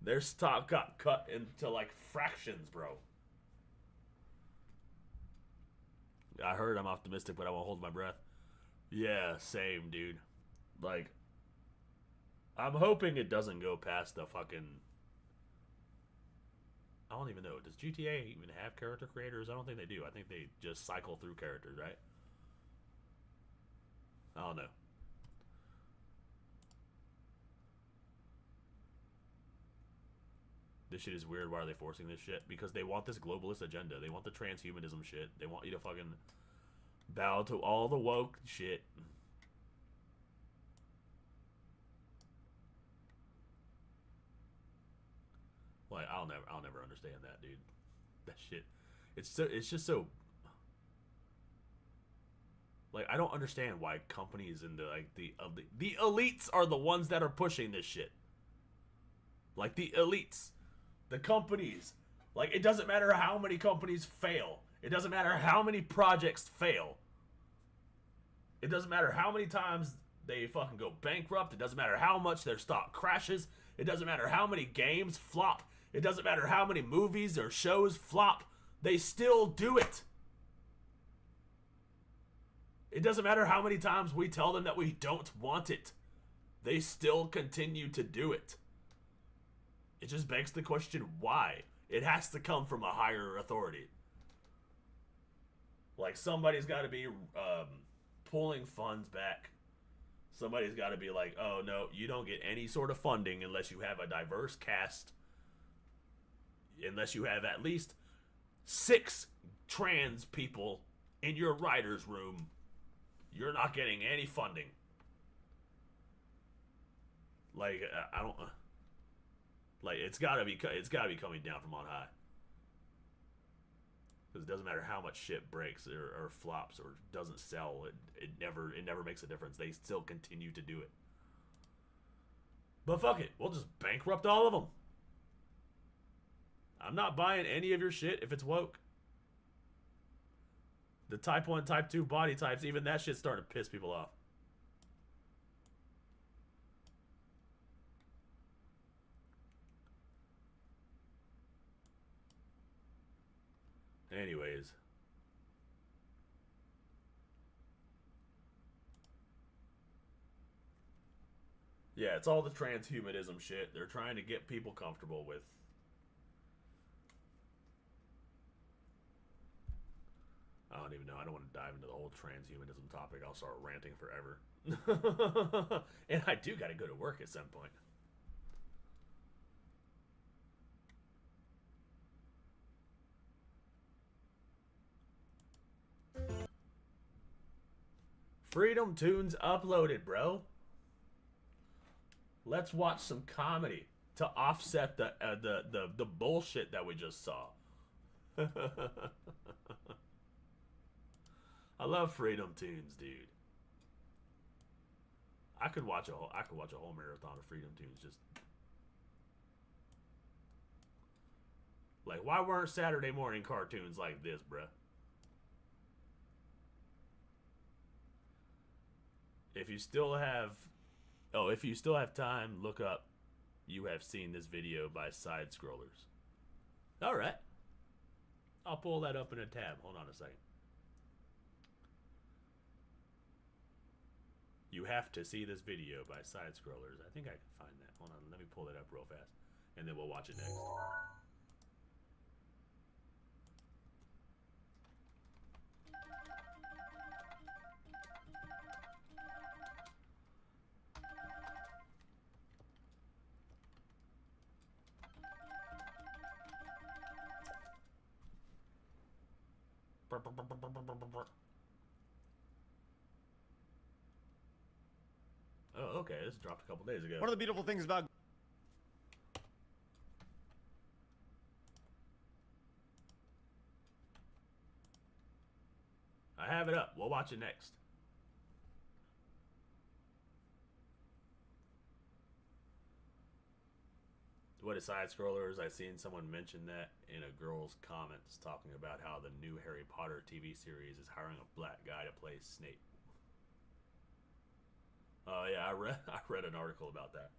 Their stock got cut into like fractions, bro. I heard I'm optimistic, but I won't hold my breath. Yeah, same, dude. Like, I'm hoping it doesn't go past the fucking... I don't even know. Does GTA even have character creators? I don't think they do. I think they just cycle through characters, right? I don't know. This shit is weird. Why are they forcing this shit? Because they want this globalist agenda. They want the transhumanism shit. They want you to fucking bow to all the woke shit. Like, I'll never understand that, dude. That shit. It's just so... Like, I don't understand why companies and the elites are the ones that are pushing this shit. Like, the elites. The companies. Like, it doesn't matter how many companies fail. It doesn't matter how many projects fail. It doesn't matter how many times they fucking go bankrupt. It doesn't matter how much their stock crashes. It doesn't matter how many games flop. It doesn't matter how many movies or shows flop. They still do it. It doesn't matter how many times we tell them that we don't want it. They still continue to do it. It just begs the question, why? It has to come from a higher authority. Like, somebody's got to be pulling funds back. Somebody's got to be like, oh, no, you don't get any sort of funding unless you have a diverse cast. Unless you have at least 6 trans people in your writer's room. You're not getting any funding. Like, I don't... Like, it's gotta be coming down from on high. Because it doesn't matter how much shit breaks or flops or doesn't sell. It never makes a difference. They still continue to do it. But fuck it. We'll just bankrupt all of them. I'm not buying any of your shit if it's woke. The type 1, type 2 body types, even that shit's starting to piss people off. Anyways. Yeah, it's all the transhumanism shit. They're trying to get people comfortable with. I don't even know. I don't want to dive into the whole transhumanism topic. I'll start ranting forever. And I do got to go to work at some point. Freedom Tunes uploaded, bro. Let's watch some comedy to offset the bullshit that we just saw. I love Freedom Tunes, dude. I could watch a whole marathon of Freedom Tunes. Just like, why weren't Saturday morning cartoons like this, bruh? If you still have time, look up "You Have Seen This Video" by Side Scrollers. All right, I'll pull that up in a tab. Hold on a second. You have to see this video by Side Scrollers. I think I can find that. Hold on, let me pull that up real fast, and then we'll watch it next. Oh, okay. This dropped a couple days ago. One of the beautiful things about I have it up. We'll watch it next. What is Side Scrollers? I seen someone mention that in a girl's comments talking about how the new Harry Potter TV series is hiring a black guy to play Snape. Oh yeah, I read an article about that.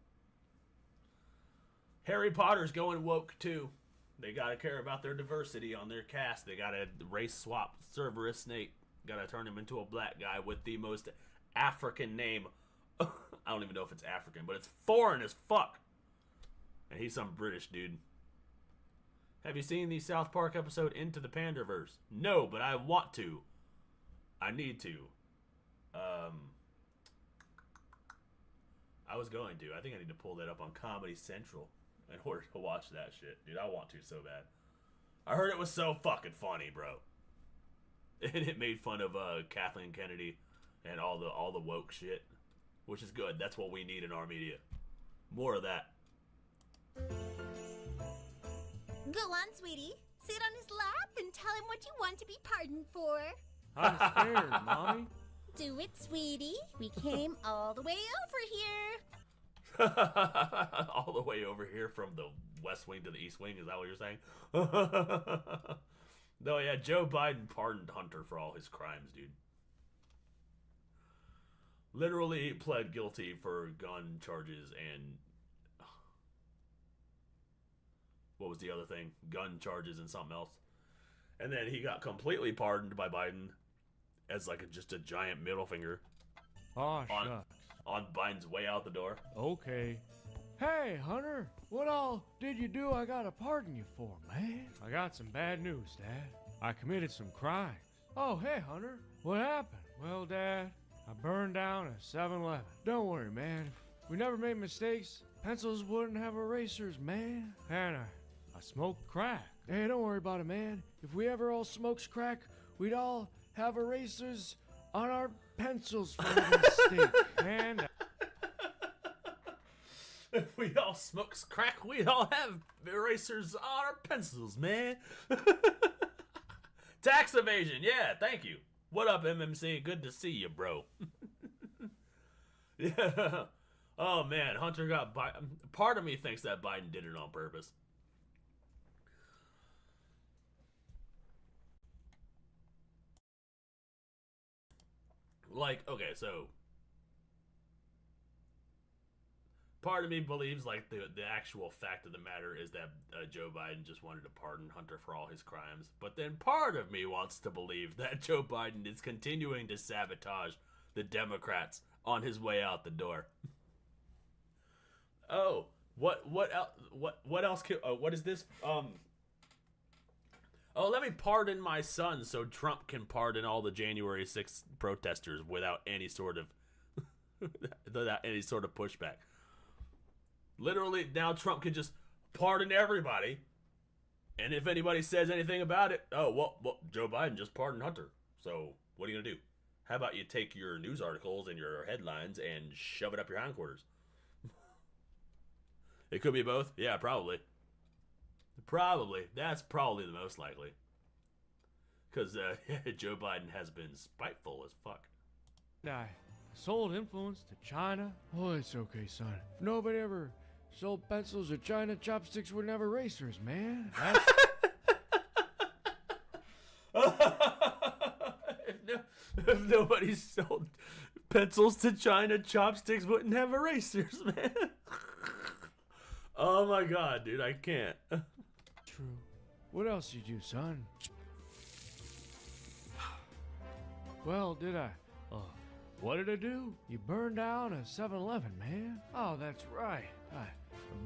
Harry Potter's going woke too. They gotta care about their diversity on their cast. They gotta race swap Severus Snape. Gotta turn him into a black guy with the most African name. I don't even know if it's African, but it's foreign as fuck. And he's some British dude. Have you seen the South Park episode Into the Panderverse? No, but I want to. I need to. I was going to. I think I need to pull that up on Comedy Central in order to watch that shit. Dude, I want to so bad. I heard it was so fucking funny, bro. And it made fun of Kathleen Kennedy and all the woke shit, which is good. That's what we need in our media. More of that. Go on, sweetie. Sit on his lap and tell him what you want to be pardoned for. I'm scared, Mommy. Do it, sweetie. We came all the way over here. All the way over here from the West Wing to the East Wing. Is that what you're saying? No, yeah, Joe Biden pardoned Hunter for all his crimes, dude. Literally pled guilty for gun charges and... what was the other thing? Gun charges and something else. And then he got completely pardoned by Biden as like just a giant middle finger Oh, shucks. on Biden's way out the door. Okay. Hey, Hunter, what all did you do I gotta pardon you for, man? I got some bad news, Dad. I committed some crimes. Oh, hey, Hunter, what happened? Well, Dad, I burned down a 7-Eleven. Don't worry, man. If we never made mistakes, pencils wouldn't have erasers, man. And I smoked crack. Hey, don't worry about it, man. If we ever all smoked crack, we'd all have erasers on our pencils for a mistake. And If we all smokes crack, we'd all have erasers on our pencils, man. Tax evasion, yeah, thank you. What up, MMC? Good to see you, bro. Yeah. Oh, man, Hunter got Biden. Part of me thinks that Biden did it on purpose. like, okay, so part of me believes like the actual fact of the matter is that Joe Biden just wanted to pardon Hunter for all his crimes, but then part of me wants to believe that Joe Biden is continuing to sabotage the Democrats on his way out the door. Oh, what else what is this? Oh, let me pardon my son so Trump can pardon all the January 6th protesters without any sort of pushback. Literally, now Trump can just pardon everybody, and if anybody says anything about it, oh, well, Joe Biden just pardoned Hunter, so what are you gonna do? How about you take your news articles and your headlines and shove it up your hindquarters? It could be both. Yeah, probably. That's probably the most likely. Because Joe Biden has been spiteful as fuck. I sold influence to China. Oh, it's okay, son. If nobody ever sold pencils to China, chopsticks wouldn't have erasers, man. If nobody sold pencils to China, chopsticks wouldn't have erasers, man. Oh my god, dude, I can't. True. What else did you do, son? Well, did I? What did I do? You burned down a 7-Eleven, man. Oh, that's right. I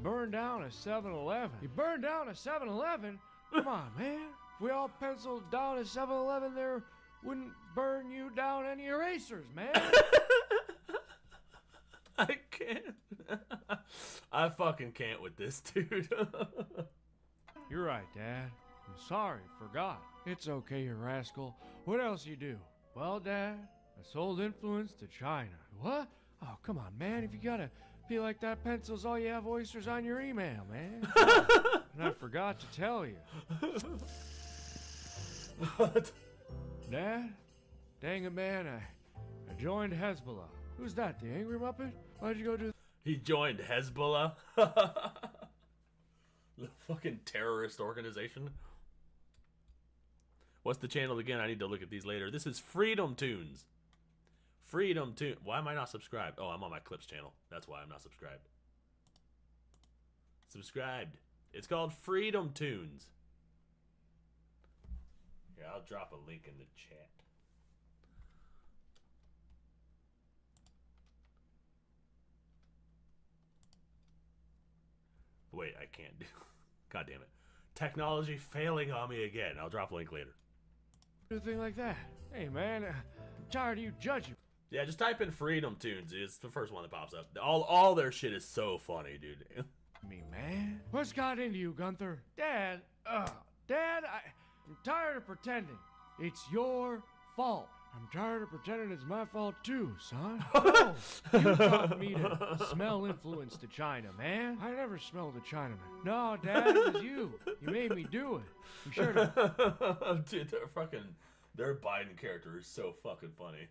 burned down a 7-Eleven. You burned down a 7-Eleven? Come on, man. If we all penciled down a 7-Eleven, there wouldn't burn you down any erasers, man. I can't. I fucking can't with this, dude. You're right, Dad. I'm sorry, forgot. It's okay, you rascal. What else you do? Well, Dad, I sold influence to China. What? Oh, come on, man. If you gotta be like that, pencils, all you have oysters on your email, man. And I forgot to tell you. What? Dad? Dang it, man. I joined Hezbollah. Who's that, the Angry Muppet? Why'd you go do He joined Hezbollah? The fucking terrorist organization. What's the channel again? I need to look at these later. This is Freedom Tunes. Freedom Tunes. Why am I not subscribed? Oh, I'm on my Clips channel. That's why I'm not subscribed. Subscribed. It's called Freedom Tunes. Yeah, I'll drop a link in the chat. Wait, I can't do. God damn it. Technology failing on me again. I'll drop a link later. a thing like that? Hey, man, I'm tired of you judging. Yeah, just type in Freedom Tunes. It's the first one that pops up. All their shit is so funny, dude. Me, man. What's got into you, Gunther? Dad, Dad, I'm tired of pretending. It's your fault. I'm tired of pretending it's my fault too, son. No, you taught me to smell influence to China, man. I never smelled a Chinaman. No, Dad, it was you. You made me do it. You sure did. Dude, their Biden character is so fucking funny.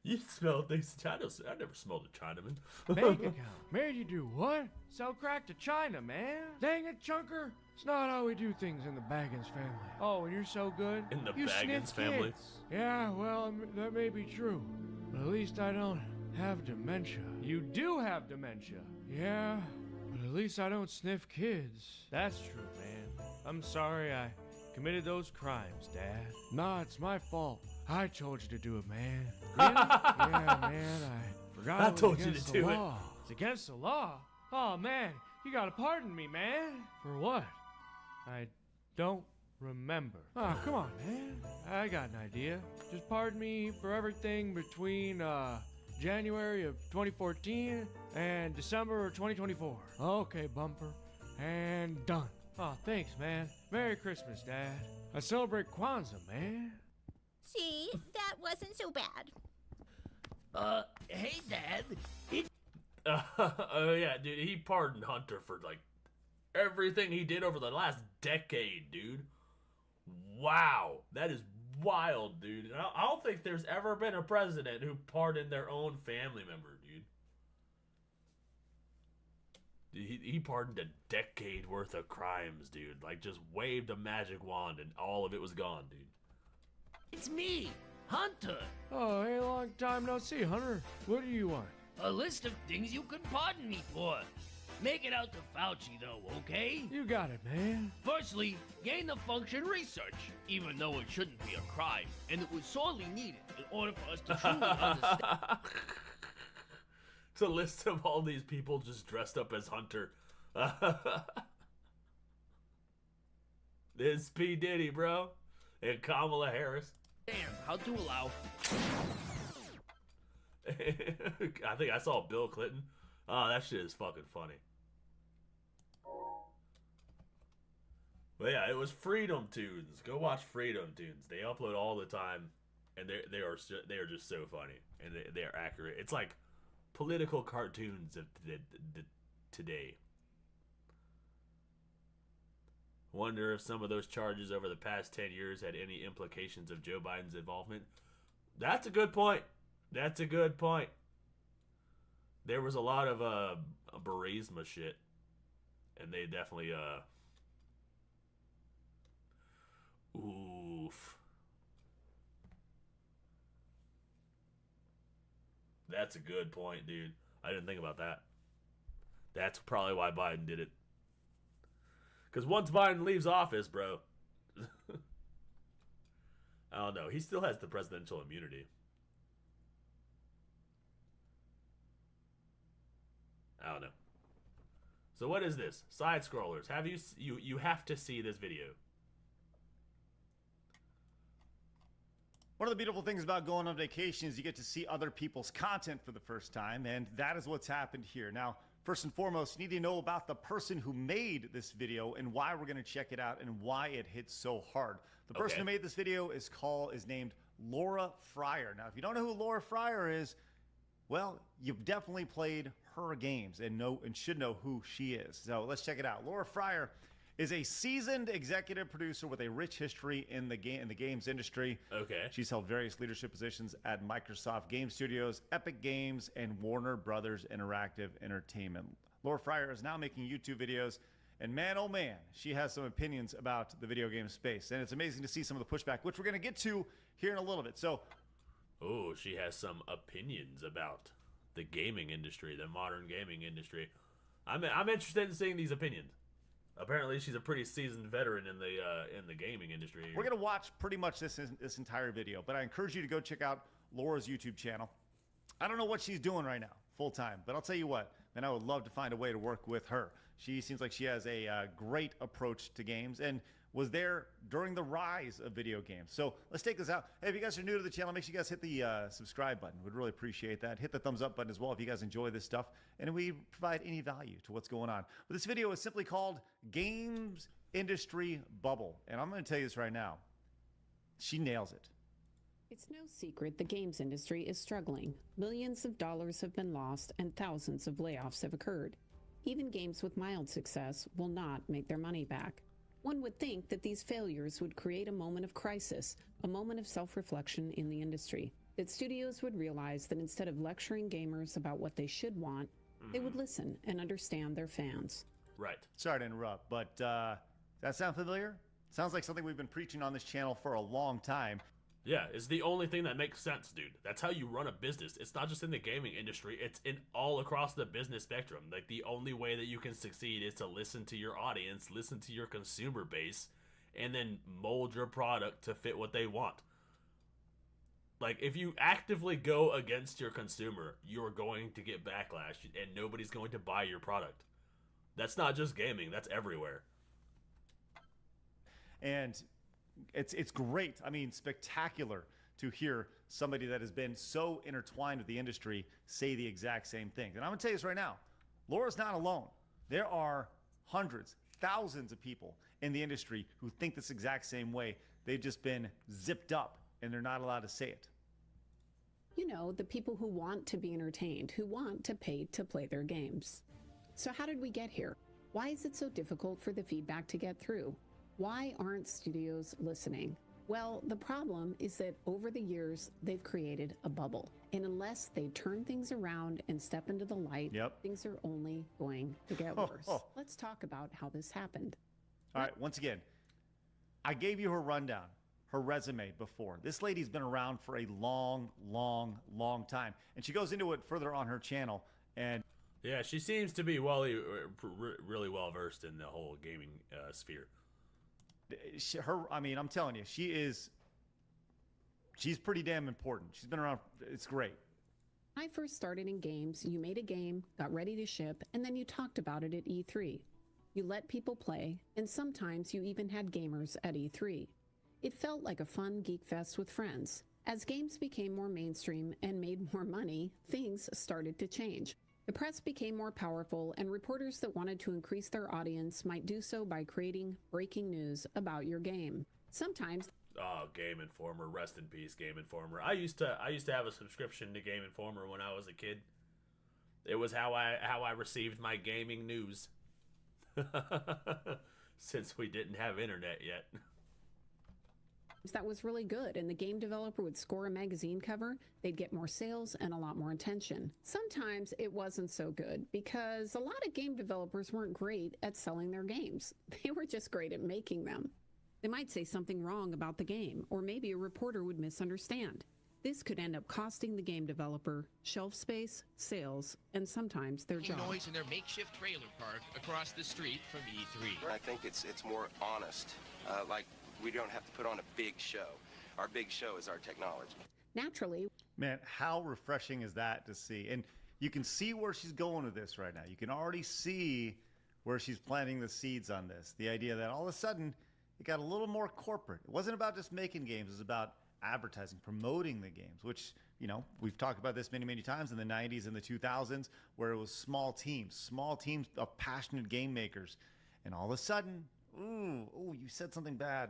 You smell things to China. I never smelled a Chinaman. Bank account. Made you do what? Sell crack to China, man. Dang it, Chunker. It's not how we do things in the Baggins family. Oh, and you're so good. In the you Baggins sniff family? kids. Yeah, well, that may be true. But at least I don't have dementia. You do have dementia. Yeah, but at least I don't sniff kids. That's true, man. I'm sorry I committed those crimes, Dad. Nah, it's my fault. I told you to do it, man. Really? Yeah, man, I forgot I it was told you to against do the it. law. It's against the law? Oh, man, you gotta pardon me, man. For what? I don't remember. Oh, come on, man. I got an idea. Just pardon me for everything between, January of 2014 and December of 2024. Okay, bumper. And done. Oh, thanks, man. Merry Christmas, Dad. I celebrate Kwanzaa, man. See, that wasn't so bad. Hey, Dad. Oh yeah, dude, he pardoned Hunter for like everything he did over the last decade, dude. Wow, that is wild, dude. And I don't think there's ever been a president who pardoned their own family member, dude. He pardoned a decade worth of crimes, dude. Like, just waved a magic wand and all of it was gone, dude. It's me. Hunter. Oh, hey, long time no see, Hunter. What do you want? A list of things you can pardon me for. Make it out to Fauci, though, okay? You got it, man. Firstly, gain the function research, even though it shouldn't be a crime, and it was sorely needed in order for us to truly understand. It's a list of all these people just dressed up as Hunter. This is P. Diddy, bro. And Kamala Harris. How to allow. I think I saw Bill Clinton. Oh, that shit is fucking funny. But yeah, it was Freedom Tunes. Go watch Freedom Tunes. They upload all the time, and they are just so funny, and they are accurate. It's like political cartoons of today. Wonder if some of those charges over the past 10 years had any implications of Joe Biden's involvement. That's a good point. That's a good point. There was a lot of Burisma shit, and they definitely oof. That's a good point, dude. I didn't think about that. That's probably why Biden did it. Because once Biden leaves office, bro, I don't know. He still has the presidential immunity. I don't know. So what is this? Side scrollers. Have you have to see this video. One of the beautiful things about going on vacation is you get to see other people's content for the first time, and that is what's happened here. Now, first and foremost, you need to know about the person who made this video and why we're going to check it out and why it hits so hard. The person who made this video is named Laura Fryer. Now, if you don't know who Laura Fryer is, well, you've definitely played her games and should know who she is. So let's check it out. Laura Fryer is a seasoned executive producer with a rich history in the games industry. Okay. She's held various leadership positions at Microsoft Game Studios, Epic Games, and Warner Brothers Interactive Entertainment. Laura Fryer is now making YouTube videos, and man, oh man, she has some opinions about the video game space. And it's amazing to see some of the pushback, which we're going to get to here in a little bit. So, oh, she has some opinions about the gaming industry, the modern gaming industry. I'm interested in seeing these opinions. Apparently, she's a pretty seasoned veteran in the gaming industry. We're gonna watch pretty much this entire video, but I encourage you to go check out Laura's YouTube channel. I don't know what she's doing right now, full time, but I'll tell you what, man, I would love to find a way to work with her. She seems like she has a great approach to games and was there during the rise of video games. So let's take this out. Hey, if you guys are new to the channel, make sure you guys hit the subscribe button. We'd really appreciate that. Hit the thumbs up button as well if you guys enjoy this stuff and we provide any value to what's going on. But this video is simply called Games Industry Bubble. And I'm going to tell you this right now. She nails it. It's no secret the games industry is struggling. Millions of dollars have been lost and thousands of layoffs have occurred. Even games with mild success will not make their money back. One would think that these failures would create a moment of crisis, a moment of self-reflection in the industry, that studios would realize that instead of lecturing gamers about what they should want, they would listen and understand their fans. Right. Sorry to interrupt, but does that sound familiar? Sounds like something we've been preaching on this channel for a long time. Yeah, it's the only thing that makes sense, dude. That's how you run a business. It's not just in the gaming industry, it's in all across the business spectrum. Like, the only way that you can succeed is to listen to your audience, listen to your consumer base, and then mold your product to fit what they want. Like, if you actively go against your consumer, you're going to get backlash, and nobody's going to buy your product. That's not just gaming, that's everywhere. And it's great. I mean, spectacular to hear somebody that has been so intertwined with the industry say the exact same thing. And I'm going to tell you this right now. Laura's not alone. There are hundreds, thousands of people in the industry who think this exact same way. They've just been zipped up and they're not allowed to say it. You know, the people who want to be entertained, who want to pay to play their games. So how did we get here? Why is it so difficult for the feedback to get through? Why aren't studios listening? Well, the problem is that over the years, they've created a bubble. And unless they turn things around and step into the light, things are only going to get worse. Let's talk about how this happened. All right, once again, I gave you her rundown. her resume before. This lady's been around for a long, long, long time. And she goes into it further on her channel. And yeah, she seems to be really well versed in the whole gaming sphere. I'm telling you, she's pretty damn important. She's been around. It's great. When I first started in games, you made a game, got ready to ship, and then you talked about it at E3. You let people play, and sometimes you even had gamers at E3. It felt like a fun geek fest with friends. As games became more mainstream and made more money, things started to change. The press became more powerful, and reporters that wanted to increase their audience might do so by creating breaking news about your game. Sometimes oh, Game Informer, rest in peace, Game Informer. I used to have a subscription to Game Informer when I was a kid. It was how I received my gaming news. Since we didn't have internet yet. that was really good, and the game developer would score a magazine cover, they'd get more sales and a lot more attention. Sometimes it wasn't so good because a lot of game developers weren't great at selling their games. They were just great at making them. They might say something wrong about the game, or maybe a reporter would misunderstand. This could end up costing the game developer shelf space, sales, and sometimes their job. Noise in their makeshift trailer park across the street from E3. I think it's more honest. Like, we don't have to put on a big show. Our big show is our technology. Naturally. Man, how refreshing is that to see? And you can see where she's going with this right now. You can already see where she's planting the seeds on this. The idea that all of a sudden it got a little more corporate. It wasn't about just making games. It was about advertising, promoting the games, which, you know, we've talked about this many, many times in the 90s and the 2000s, where it was small teams of passionate game makers. And all of a sudden, ooh, you said something bad.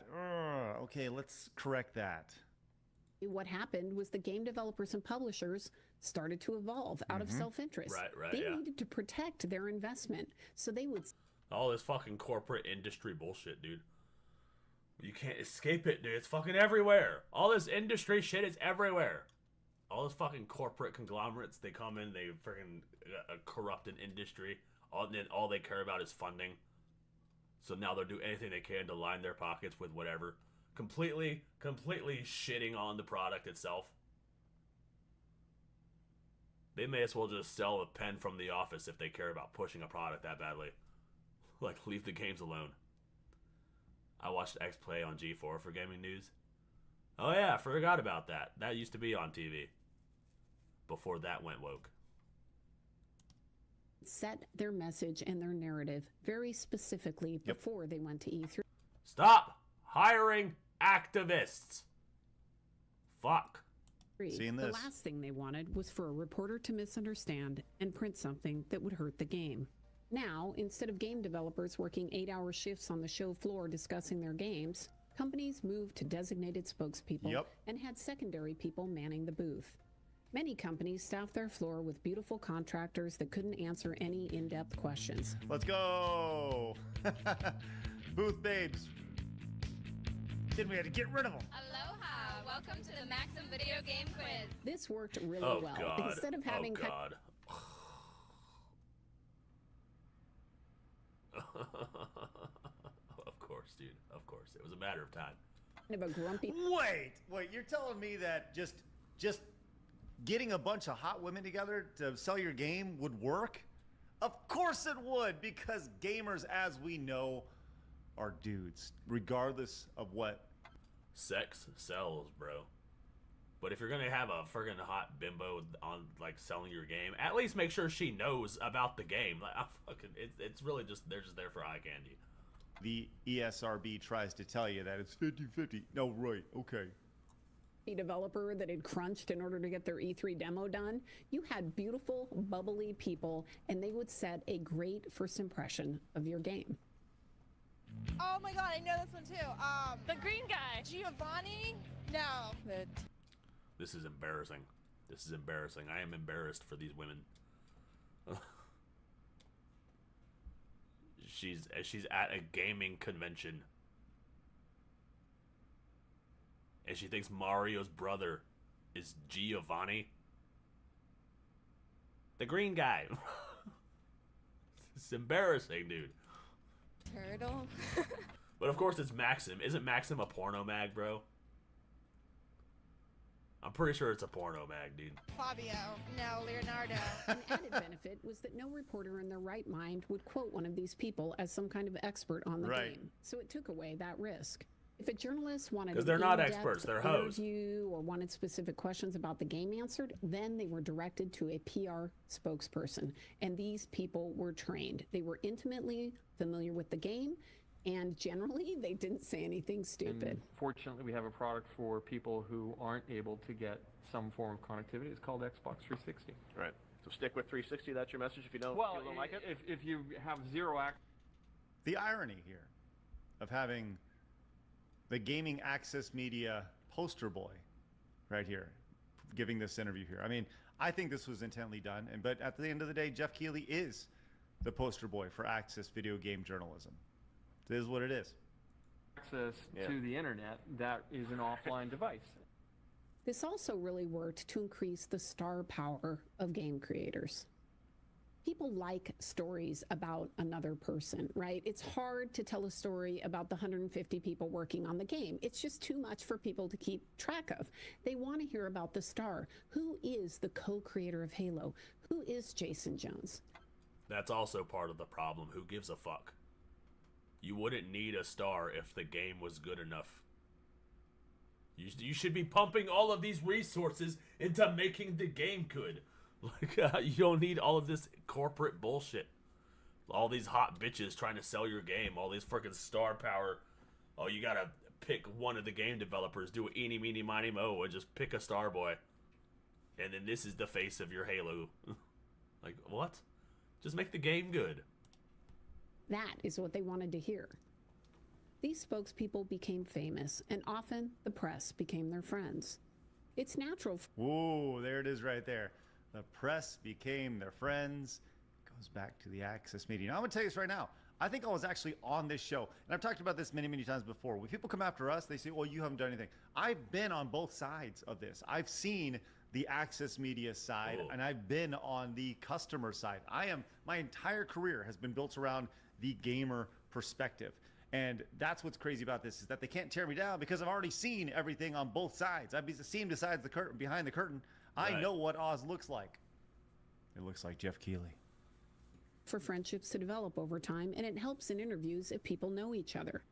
Okay, let's correct that. What happened was the game developers and publishers started to evolve out of self-interest. Right, they needed to protect their investment, so they would... All this fucking corporate industry bullshit, dude. You can't escape it, dude. It's fucking everywhere. All this industry shit is everywhere. All those fucking corporate conglomerates, they come in, they freaking corrupt an industry. All they care about is funding. So now they'll do anything they can to line their pockets with whatever. Completely shitting on the product itself. They may as well just sell a pen from The Office if they care about pushing a product that badly. Like, leave the games alone. I watched X Play on G4 for gaming news. Oh yeah, I forgot about that. That used to be on TV. Before that went woke. Set their message and their narrative very specifically before they went to E3. Stop hiring activists. Fuck. Seeing this. The last thing they wanted was for a reporter to misunderstand and print something that would hurt the game. Now, instead of game developers working 8-hour shifts on the show floor discussing their games, companies moved to designated spokespeople and had secondary people manning the booth. Many companies staffed their floor with beautiful contractors that couldn't answer any in-depth questions. Let's go! Booth babes. Then we had to get rid of them. Aloha! Welcome to the Maxim Video Game Quiz. This worked really well. God. Instead of having God. Of course, dude. Of course. It was a matter of time. Kind of a grumpy... Wait, you're telling me that just getting a bunch of hot women together to sell your game would work? Of course it would, because gamers, as we know, are dudes, regardless of what. Sex sells, bro. But if you're gonna have a friggin' hot bimbo on, like, selling your game, at least make sure she knows about the game. Like, it's really just, they're just there for eye candy. The ESRB tries to tell you that it's 50-50. No, right, okay. Developer that had crunched in order to get their E3 demo done, you had beautiful, bubbly people, and they would set a great first impression of your game. Oh my god, I know this one too. The green guy. Giovanni? No. This is embarrassing. This is embarrassing. I am embarrassed for these women. She's at a gaming convention. And she thinks Mario's brother is Giovanni. The green guy. It's embarrassing, dude. Turtle. But of course it's Maxim. Isn't Maxim a porno mag, bro? I'm pretty sure it's a porno mag, dude. Fabio. No, Leonardo. An added benefit was that no reporter in their right mind would quote one of these people as some kind of expert on the game, so it took away that risk. If a journalist wanted Because they're not experts, they're hoes. interview or wanted specific questions about the game answered, then they were directed to a PR spokesperson, and these people were trained. They were intimately familiar with the game, and generally they didn't say anything stupid. And fortunately, we have a product for people who aren't able to get some form of connectivity. It's called Xbox 360. Right. So stick with 360. That's your message. If you don't, like it. If you have zero access. The irony here of having the gaming access media poster boy right here giving this interview here. I mean, I think this was intently done, but at the end of the day, Jeff Keighley is the poster boy for access video game journalism. It is what it is. Access to the internet, that is an offline device. This also really worked to increase the star power of game creators. People like stories about another person, right? It's hard to tell a story about the 150 people working on the game. It's just too much for people to keep track of. They want to hear about the star. Who is the co-creator of Halo? Who is Jason Jones? That's also part of the problem. Who gives a fuck? You wouldn't need a star if the game was good enough. You should be pumping all of these resources into making the game good. Like, you don't need all of this corporate bullshit. All these hot bitches trying to sell your game. All these freaking star power. Oh, you gotta pick one of the game developers. Do a eeny, meeny, miny, mo, and just pick a star boy. And then this is the face of your Halo. Like, what? Just make the game good. That is what they wanted to hear. These spokespeople became famous, and often the press became their friends. It's natural. Whoa, there it is right there. The press became their friends. Goes back to the access media. Now, I'm going to tell you this right now. I think I was actually on this show, and I've talked about this many, many times before. When people come after us, they say, well, you haven't done anything. I've been on both sides of this. I've seen the access media side, and I've been on the customer side. My entire career has been built around the gamer perspective. And that's what's crazy about this, is that they can't tear me down because I've already seen everything on both sides. I've seen besides the curtain, behind the curtain. Right. I know what Oz looks like. It looks like Jeff Keighley. For friendships to develop over time, and it helps in interviews if people know each other.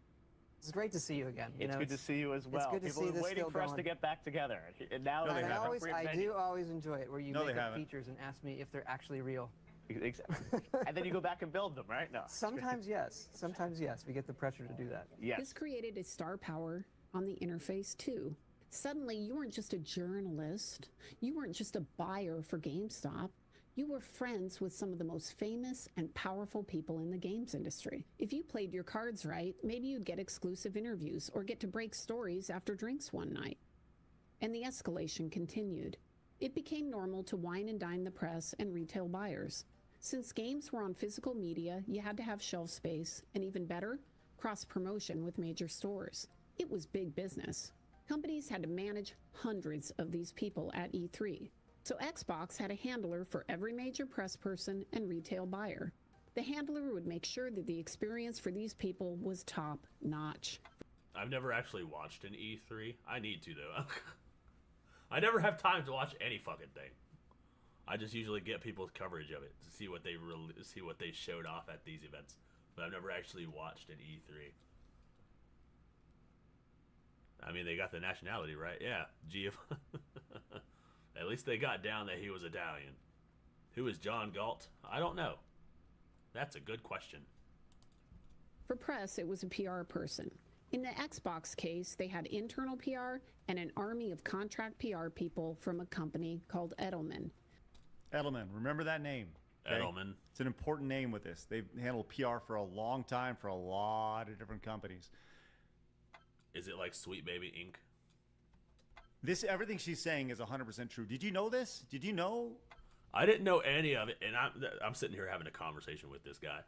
It's great to see you again. It's good to see you as well. It's good to People see this waiting still for us going. to get back together. And now I do always enjoy it where you make up features and ask me if they're actually real. Exactly. And then you go back and build them, right? No. Sometimes yes. Sometimes yes. We get the pressure to do that. Yes. This created a star power on the interface too. Suddenly, you weren't just a journalist. You weren't just a buyer for GameStop. You were friends with some of the most famous and powerful people in the games industry. If you played your cards right, maybe you'd get exclusive interviews or get to break stories after drinks one night. And the escalation continued. It became normal to wine and dine the press and retail buyers. Since games were on physical media, you had to have shelf space, and even better, cross-promotion with major stores. It was big business. Companies had to manage hundreds of these people at E3. So Xbox had a handler for every major press person and retail buyer. The handler would make sure that the experience for these people was top-notch. I've never actually watched an E3. I need to, though. I never have time to watch any fucking thing. I just usually get people's coverage of it to see what they showed off at these events. But I've never actually watched an E3. I mean, they got the nationality right. Yeah, At least they got down that he was Italian. Who is John Galt? I don't know. That's a good question. For press, it was a PR person. In the Xbox case, they had internal PR and an army of contract PR people from a company called Edelman. Edelman, remember that name. Okay? Edelman. It's an important name with this. They've handled PR for a long time for a lot of different companies. Is it like Sweet Baby Inc.? Everything she's saying is 100% true. Did you know this? Did you know? I didn't know any of it, and I'm sitting here having a conversation with this guy.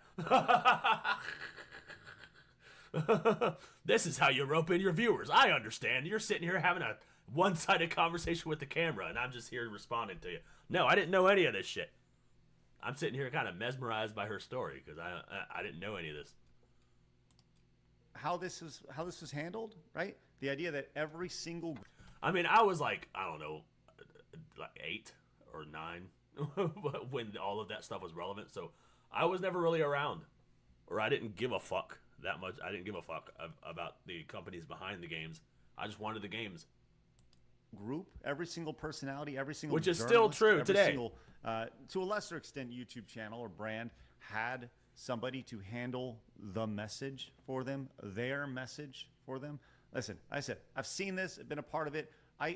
This is how you rope in your viewers. I understand. You're sitting here having a one-sided conversation with the camera, and I'm just here responding to you. No, I didn't know any of this shit. I'm sitting here kind of mesmerized by her story because I didn't know any of this. How this was handled, right? The idea that every single... I mean, I was like, I don't know, like 8 or 9 when all of that stuff was relevant. So I was never really around, or I didn't give a fuck that much. I didn't give a fuck about the companies behind the games. I just wanted the games. Group, every single personality, every single which is still true today. Single, to a lesser extent, YouTube channel or brand had somebody to handle the message for them, their message for them. Listen, I said, I've seen this, been a part of it.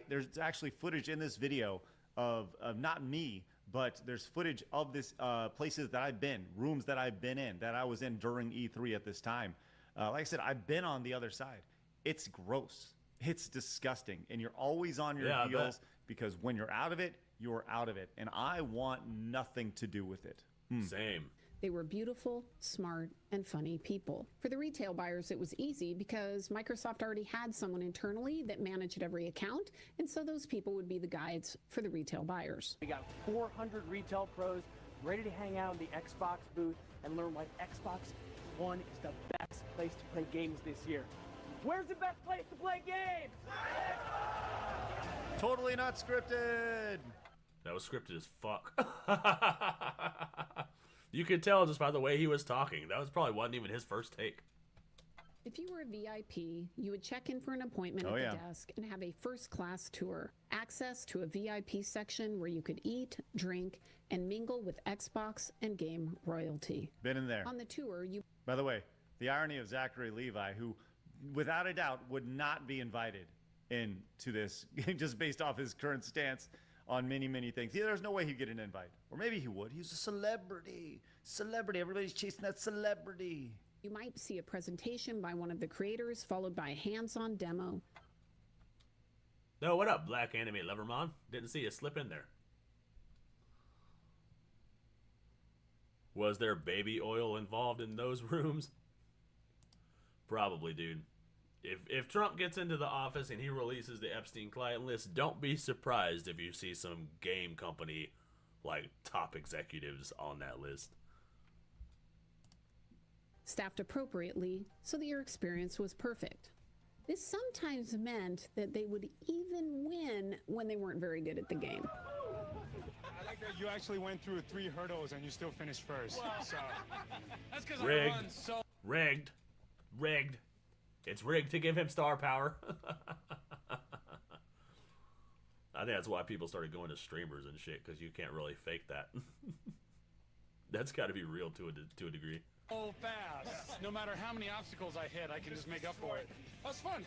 There's actually footage in this video of not me, but there's footage of this places that I've been, rooms that I've been in, that I was in during E3 at this time. Like I said, I've been on the other side. It's gross. It's disgusting. And you're always on your heels because when you're out of it, you're out of it. And I want nothing to do with it. Same. They were beautiful, smart, and funny people. For the retail buyers, it was easy because Microsoft already had someone internally that managed every account, and so those people would be the guides for the retail buyers. We got 400 retail pros ready to hang out in the Xbox booth and learn why Xbox One is the best place to play games this year. Where's the best place to play games? Totally not scripted. That was scripted as fuck. You could tell just by the way he was talking. That was probably wasn't even his first take. If you were a VIP, you would check in for an appointment at the desk and have a first-class tour. Access to a VIP section where you could eat, drink, and mingle with Xbox and game royalty. Been in there. On the tour, you... By the way, the irony of Zachary Levi, who, without a doubt, would not be invited into this, just based off his current stance on many, many things. Yeah, there's no way he'd get an invite. Or maybe he would. He's a celebrity. Celebrity. Everybody's chasing that celebrity. You might see a presentation by one of the creators, followed by a hands-on demo. No, what up, Black Anime Lovermon? Didn't see you slip in there. Was there baby oil involved in those rooms? Probably, dude. If Trump gets into the office and he releases the Epstein client list, don't be surprised if you see some game company, like, top executives on that list. Staffed appropriately so that your experience was perfect. This sometimes meant that they would even win when they weren't very good at the game. I like that you actually went through 3 hurdles and you still finished first. So. That's because Rigged. I run so... Rigged. Rigged. It's rigged to give him star power. I think that's why people started going to streamers and shit, because you can't really fake that. That's got to be real to a degree. So fast. No matter how many obstacles I hit, I can just make up for it. That's fun.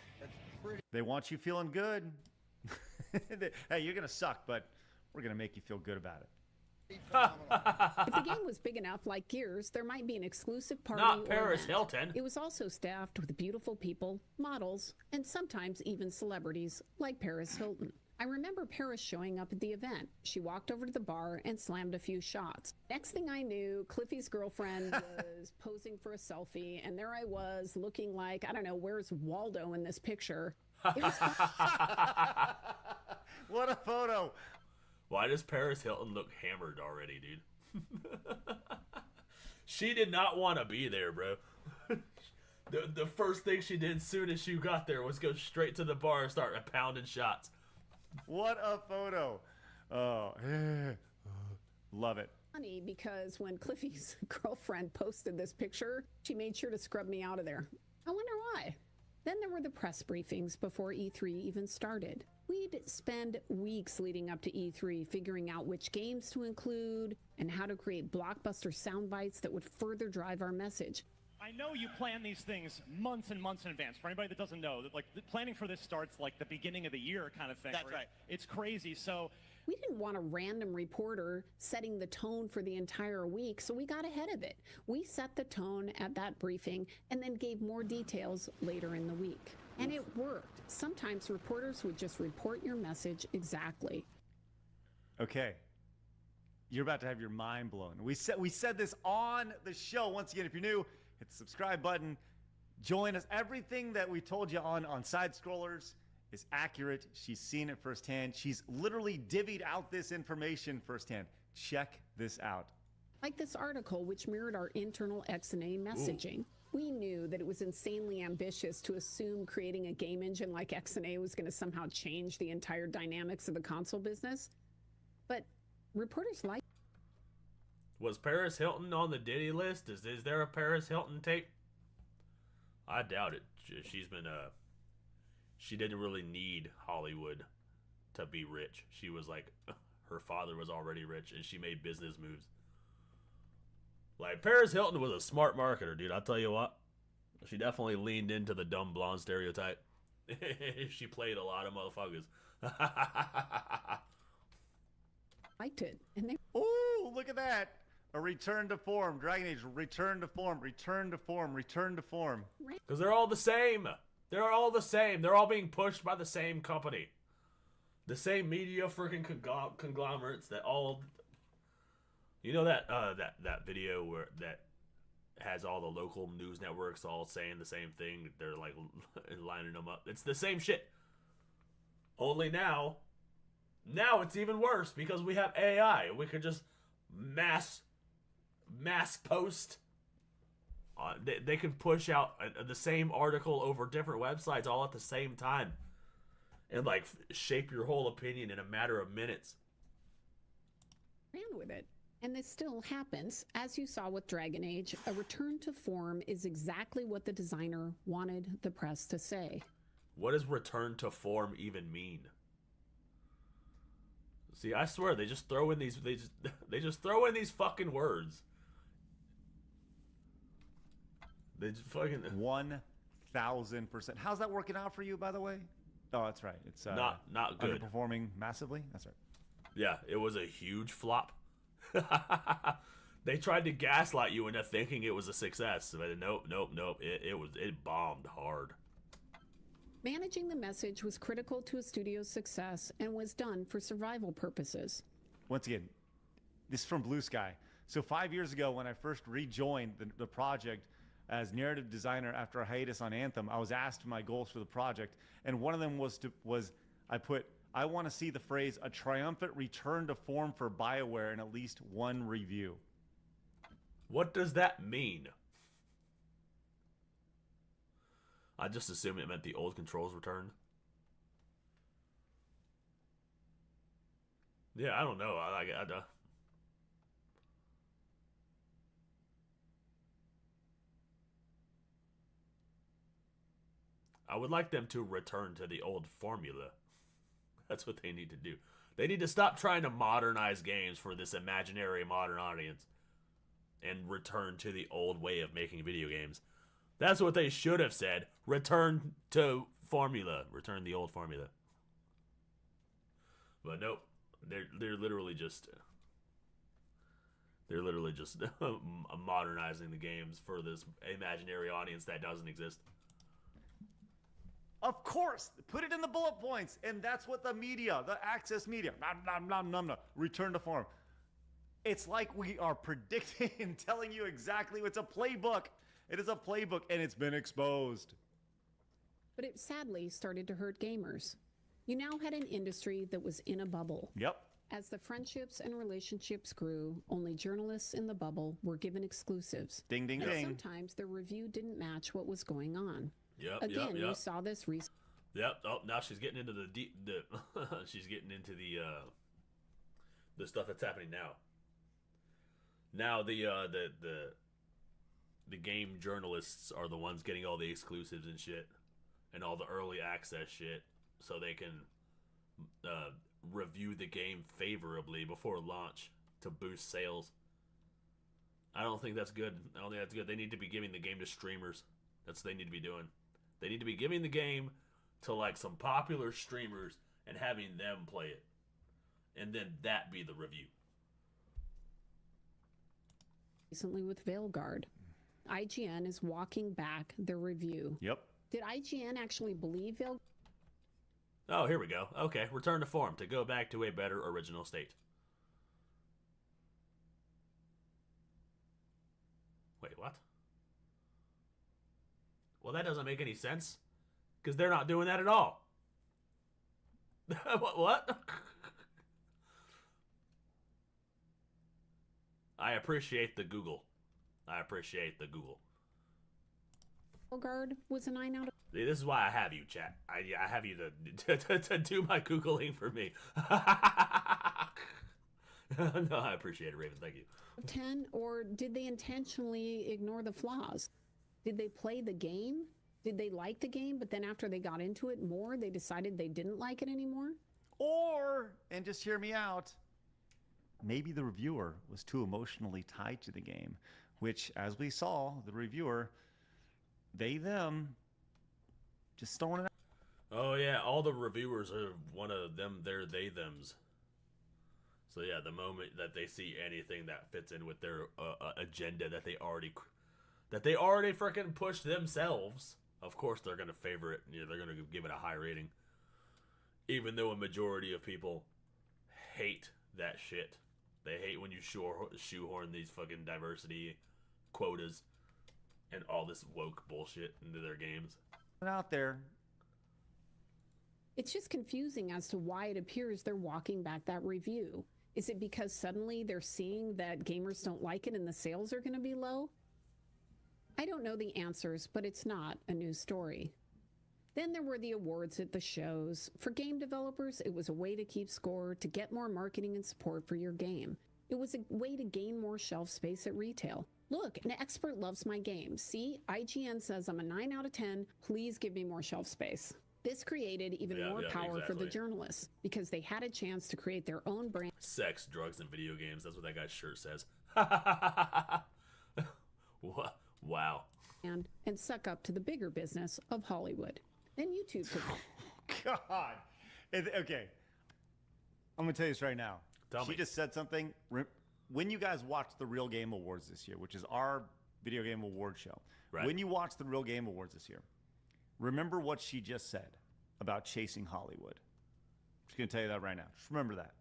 They want you feeling good. Hey, you're going to suck, but we're going to make you feel good about it. If the game was big enough, like Gears, there might be an exclusive party. Not Paris Hilton. It was also staffed with beautiful people, models, and sometimes even celebrities like Paris Hilton. I remember Paris showing up at the event. She walked over to the bar and slammed a few shots. Next thing I knew, Cliffy's girlfriend was posing for a selfie, and there I was looking like, I don't know, where's Waldo in this picture? It was What a photo. Why does Paris Hilton look hammered already, dude? She did not want to be there, bro. The first thing she did as soon as she got there was go straight to the bar and start pounding shots. What a photo. Oh, love it. Funny because when Cliffy's girlfriend posted this picture, she made sure to scrub me out of there. I wonder why. Then there were the press briefings before E3 even started. We'd spend weeks leading up to E3 figuring out which games to include and how to create blockbuster sound bites that would further drive our message. I know you plan these things months and months in advance. For anybody that doesn't know, like the planning for this starts like the beginning of the year kind of thing. That's right. It's crazy. So we didn't want a random reporter setting the tone for the entire week, so we got ahead of it. We set the tone at that briefing and then gave more details later in the week. And it worked. Sometimes reporters would just report your message exactly. Okay. You're about to have your mind blown. We said this on the show. Once again, if you're new, hit the subscribe button. Join us. Everything that we told you on Side Scrollers is accurate. She's seen it firsthand. She's literally divvied out this information firsthand. Check this out. Like this article, which mirrored our internal XNA messaging. We knew that it was insanely ambitious to assume creating a game engine like XNA was going to somehow change the entire dynamics of the console business. But reporters like. Was Paris Hilton on the Diddy list? Is there a Paris Hilton tape? I doubt it. She's been she didn't really need Hollywood to be rich. She was like, her father was already rich and she made business moves. Like, Paris Hilton was a smart marketer, dude. I'll tell you what. She definitely leaned into the dumb blonde stereotype. She played a lot of motherfuckers. Liked it. And they. Ooh, look at that. A return to form. Dragon Age, return to form, return to form, return to form. Because they're all the same. They're all the same. They're all being pushed by the same company. The same media freaking conglomerates that all... You know that that video where that has all the local news networks all saying the same thing? They're like lining them up. It's the same shit. Only now it's even worse because we have AI. We could just mass post. They can push out the same article over different websites all at the same time, and like shape your whole opinion in a matter of minutes. Ran with it. And this still happens. As you saw with Dragon Age, a return to form is exactly what the designer wanted the press to say. What does return to form even mean? See, I swear they just throw in these they just throw in these fucking words. They just fucking 1000%. How's that working out for you, by the way? Oh, that's right. It's not good. Underperforming massively. That's right. Yeah, it was a huge flop. They tried to gaslight you into thinking it was a success, but nope. It bombed hard. Managing the message was critical to a studio's success and was done for survival purposes. Once again, this is from Blue Sky. So 5 years ago, when I first rejoined the project as narrative designer after a hiatus on Anthem, I was asked my goals for the project, and one of them was I want to see the phrase "a triumphant return to form" for BioWare in at least one review. What does that mean? I just assumed it meant the old controls returned. Yeah, I don't know. I would like them to return to the old formula. That's what they need to do. They need to stop trying to modernize games for this imaginary modern audience and return to the old way of making video games. That's what they should have said. Return to formula. Return the old formula. But nope. They're literally just modernizing the games for this imaginary audience that doesn't exist. Of course, put it in the bullet points, and that's what the media, the access media, return to form. It's like we are predicting and telling you exactly. It's a playbook. It is a playbook, and it's been exposed. But it sadly started to hurt gamers. You now had an industry that was in a bubble. Yep. As the friendships and relationships grew, only journalists in the bubble were given exclusives. Ding, ding, and ding. Sometimes their review didn't match what was going on. Yep. You saw this recently. Yep. Oh, now she's getting into she's getting into the stuff that's happening now. Now the game journalists are the ones getting all the exclusives and shit, and all the early access shit, so they can review the game favorably before launch to boost sales. I don't think that's good. They need to be giving the game to streamers. That's what they need to be doing. They need to be giving the game to like some popular streamers and having them play it, and then that be the review. Recently with Veilguard, IGN is walking back their review. Yep. Did IGN actually believe Veilguard? Oh, here we go. Okay, return to form to go back to a better original state. Wait, what? Well, that doesn't make any sense, because they're not doing that at all. What? I appreciate the Google. Guard was a 9 out of... See, this is why I have you, chat. I have you to do my Googling for me. No, I appreciate it, Raven. Thank you. 10, or did they intentionally ignore the flaws? Did they play the game? Did they like the game, but then after they got into it more, they decided they didn't like it anymore? Or, and just hear me out, maybe the reviewer was too emotionally tied to the game, which, as we saw, the reviewer, them, just throwing it out. Oh, yeah, all the reviewers are one of them, they're they-thems. So, yeah, the moment that they see anything that fits in with their agenda that they already freaking pushed themselves, of course they're going to favor it. You know, they're going to give it a high rating. Even though a majority of people hate that shit. They hate when you shoehorn these fucking diversity quotas and all this woke bullshit into their games. Out there. It's just confusing as to why it appears they're walking back that review. Is it because suddenly they're seeing that gamers don't like it and the sales are going to be low? I don't know the answers, but it's not a news story. Then there were the awards at the shows. For game developers, it was a way to keep score, to get more marketing and support for your game. It was a way to gain more shelf space at retail. Look, an expert loves my game. See, IGN says I'm a 9 out of 10. Please give me more shelf space. This created even more power for the journalists because they had a chance to create their own brand. Sex, drugs, and video games. That's what that guy's shirt says. Wow. And suck up to the bigger business of Hollywood. Then YouTube took God. Okay. I'm going to tell you this right now. She just said something. When you guys watched the Real Game Awards this year, which is our video game award show, when you watched the Real Game Awards this year, remember what she just said about chasing Hollywood. She's going to tell you that right now. Just remember that.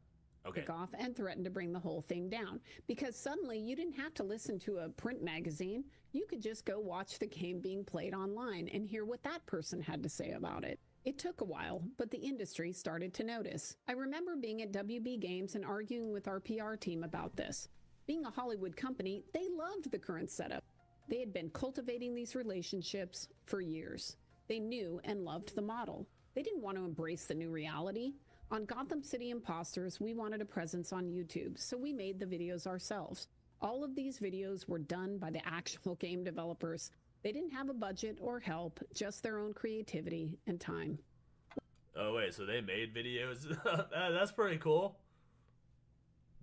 Okay. Took off and threatened to bring the whole thing down because suddenly you didn't have to listen to a print magazine. You could just go watch the game being played online and hear what that person had to say about it. It took a while, but the industry started to notice. I remember being at WB Games and arguing with our PR team about this. Being a Hollywood company, they loved the current setup. They had been cultivating these relationships for years. They knew and loved the model. They didn't want to embrace the new reality. On Gotham City Imposters, we wanted a presence on YouTube, so we made the videos ourselves. All of these videos were done by the actual game developers. They didn't have a budget or help, just their own creativity and time. Oh, wait, so they made videos? That's pretty cool.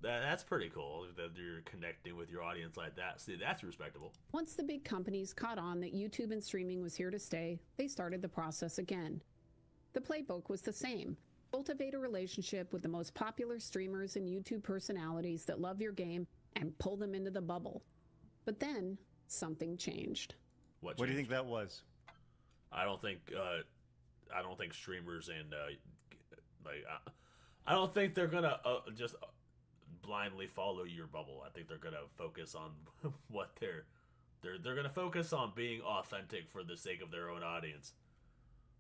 That's pretty cool that you're connecting with your audience like that. See, that's respectable. Once the big companies caught on that YouTube and streaming was here to stay, they started the process again. The playbook was the same. Cultivate a relationship with the most popular streamers and YouTube personalities that love your game and pull them into the bubble. But then something changed. What do you think that was? I don't think streamers and I don't think they're gonna just blindly follow your bubble. I think they're gonna focus on what they're gonna focus on being authentic for the sake of their own audience.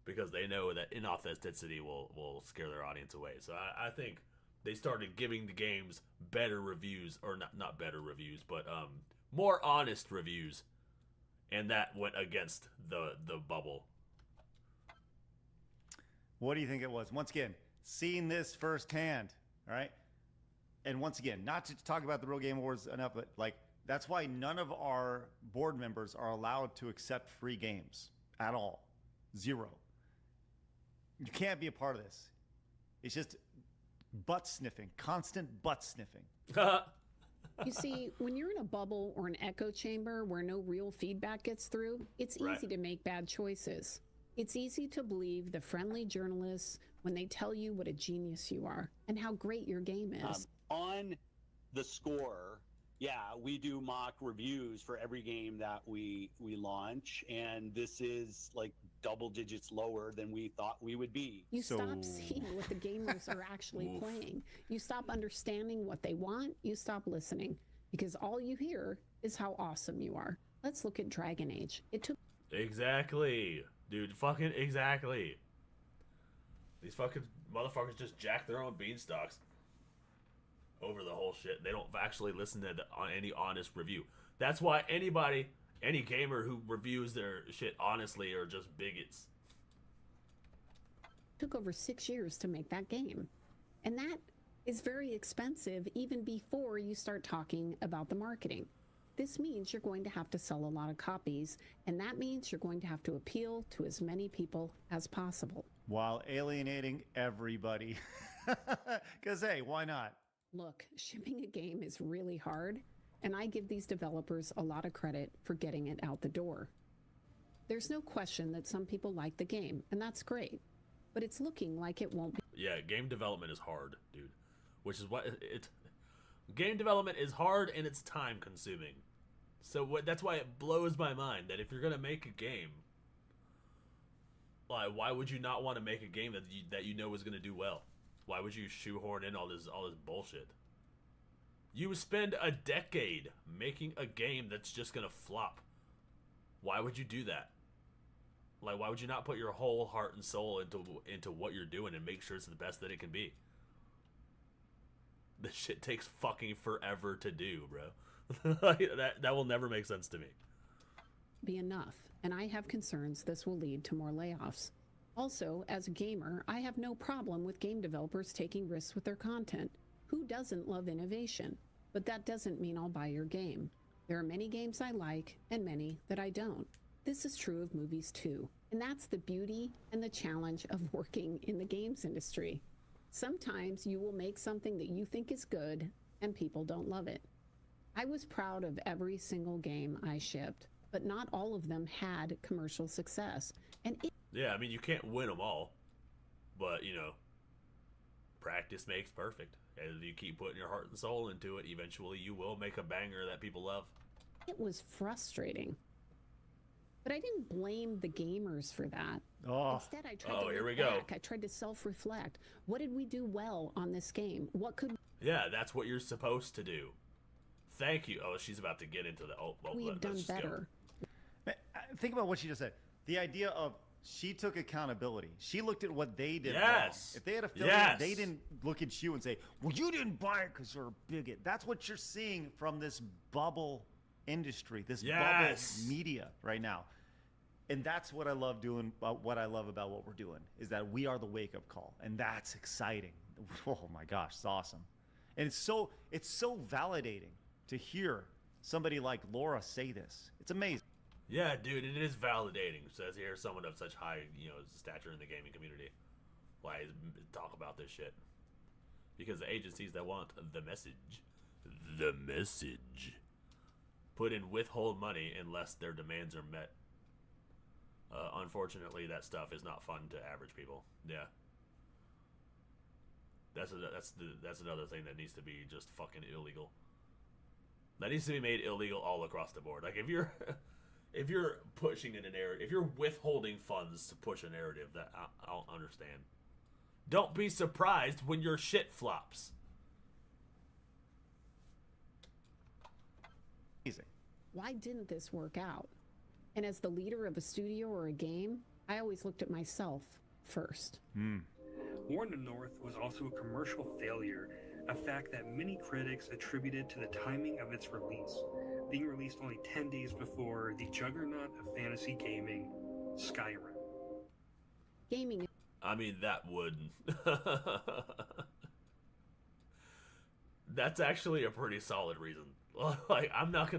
Because they know that inauthenticity will scare their audience away. So I think they started giving the games better reviews, or not better reviews, but more honest reviews, and that went against the bubble. What do you think it was? Once again, seeing this firsthand, all right? And once again, not to talk about the Real Game Awards enough, but like that's why none of our board members are allowed to accept free games at all. 0. You can't be a part of this. It's just butt sniffing, constant butt sniffing. You see, when you're in a bubble or an echo chamber where no real feedback gets through, it's easy to make bad choices. It's easy to believe the friendly journalists when they tell you what a genius you are and how great your game is. On the score, yeah, we do mock reviews for every game that we launch, and this is like double digits lower than we thought we would be. You stop seeing what the gamers are actually playing. You stop understanding what they want. You stop listening because all you hear is how awesome you are. Let's look at Dragon Age. It took... Exactly. Dude, fucking exactly. These fucking motherfuckers just jack their own beanstalks over the whole shit. They don't actually listen to any honest review. That's why anybody Any gamer who reviews their shit honestly are just bigots. Took over 6 years to make that game. And that is very expensive even before you start talking about the marketing. This means you're going to have to sell a lot of copies, and that means you're going to have to appeal to as many people as possible. While alienating everybody. Because, hey, why not? Look, shipping a game is really hard, and I give these developers a lot of credit for getting it out the door. There's no question that some people like the game, and that's great. But it's looking like it won't be. Yeah, game development is hard, dude. Which is what game development is hard and it's time consuming. So that's why it blows my mind that if you're gonna make a game, like, why would you not want to make a game that you know is gonna do well? Why would you shoehorn in all this bullshit? You spend a decade making a game that's just gonna flop. Why would you do that? Like, why would you not put your whole heart and soul into what you're doing and make sure it's the best that it can be? This shit takes fucking forever to do, bro. Like, that will never make sense to me. Be enough, and I have concerns this will lead to more layoffs. Also, as a gamer, I have no problem with game developers taking risks with their content. Who doesn't love innovation? But that doesn't mean I'll buy your game. There are many games I like and many that I don't. This is true of movies too. And that's the beauty and the challenge of working in the games industry. Sometimes you will make something that you think is good and people don't love it. I was proud of every single game I shipped, but not all of them had commercial success. Yeah, I mean, you can't win them all, but, you know, practice makes perfect. As you keep putting your heart and soul into it, eventually you will make a banger that people love. It was frustrating. But I didn't blame the gamers for that. Oh. Instead, I tried to look back. I tried to self-reflect. What did we do well on this game? What could... Yeah, that's what you're supposed to do. Thank you. Oh, she's about to get into the... Oh, well, we have done better. Think about what she just said. The idea of she took accountability. She looked at what they did wrong. If they had a failure, they didn't look at you and say, well, you didn't buy it because you're a bigot. That's what you're seeing from this bubble industry, this bubble media right now. And that's what I love doing, what I love about what we're doing, is that we are the wake-up call. And that's exciting. Oh my gosh, it's awesome. And it's so validating to hear somebody like Laura say this. It's amazing. Yeah, dude, it is validating. So as you hear someone of such high, stature in the gaming community, like, talk about this shit. Because the agencies that want the message, put in withhold money unless their demands are met. Unfortunately, that stuff is not fun to average people. Yeah. That's another thing that needs to be just fucking illegal. That needs to be made illegal all across the board. Like, if you're pushing in a narrative, if you're withholding funds to push a narrative, that I don't understand. Don't be surprised when your shit flops. Easy. Why didn't this work out? And as the leader of a studio or a game, I always looked at myself first. War in the North was also a commercial failure, a fact that many critics attributed to the timing of its release, being released only 10 days before the juggernaut of fantasy gaming, Skyrim. Gaming. I mean, that would... That's actually a pretty solid reason. Like, I'm not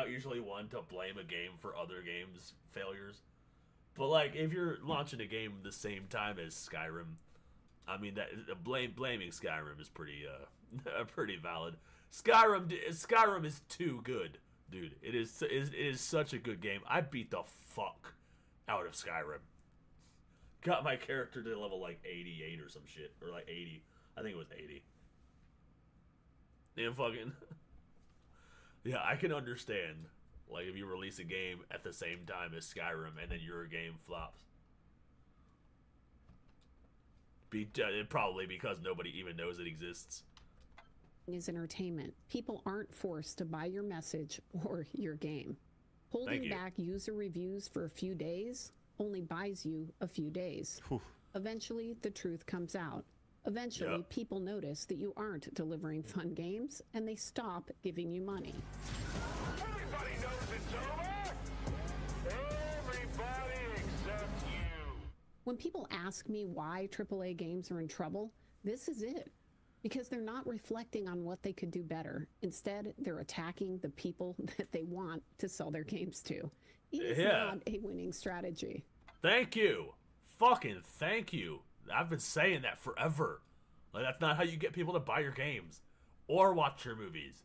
usually one to blame a game for other games' failures. But, like, if you're launching a game the same time as Skyrim, I mean, that blaming Skyrim is pretty valid. Skyrim is too good, dude. It is such a good game. I beat the fuck out of Skyrim. Got my character to level like 88 or some shit, or like 80. I think it was 80. And fucking yeah, I can understand, like, if you release a game at the same time as Skyrim and then your game flops. Probably because nobody even knows it exists. Is entertainment. People aren't forced to buy your message or your game. Holding back user reviews for a few days only buys you a few days. Eventually, the truth comes out. Eventually, people notice that you aren't delivering fun games, and they stop giving you money. Everybody knows it's over. Everybody except you. When people ask me why AAA games are in trouble, this is it. Because they're not reflecting on what they could do better. Instead, they're attacking the people that they want to sell their games to. It is not a winning strategy. Thank you. Fucking thank you. I've been saying that forever. Like, that's not how you get people to buy your games. Or watch your movies.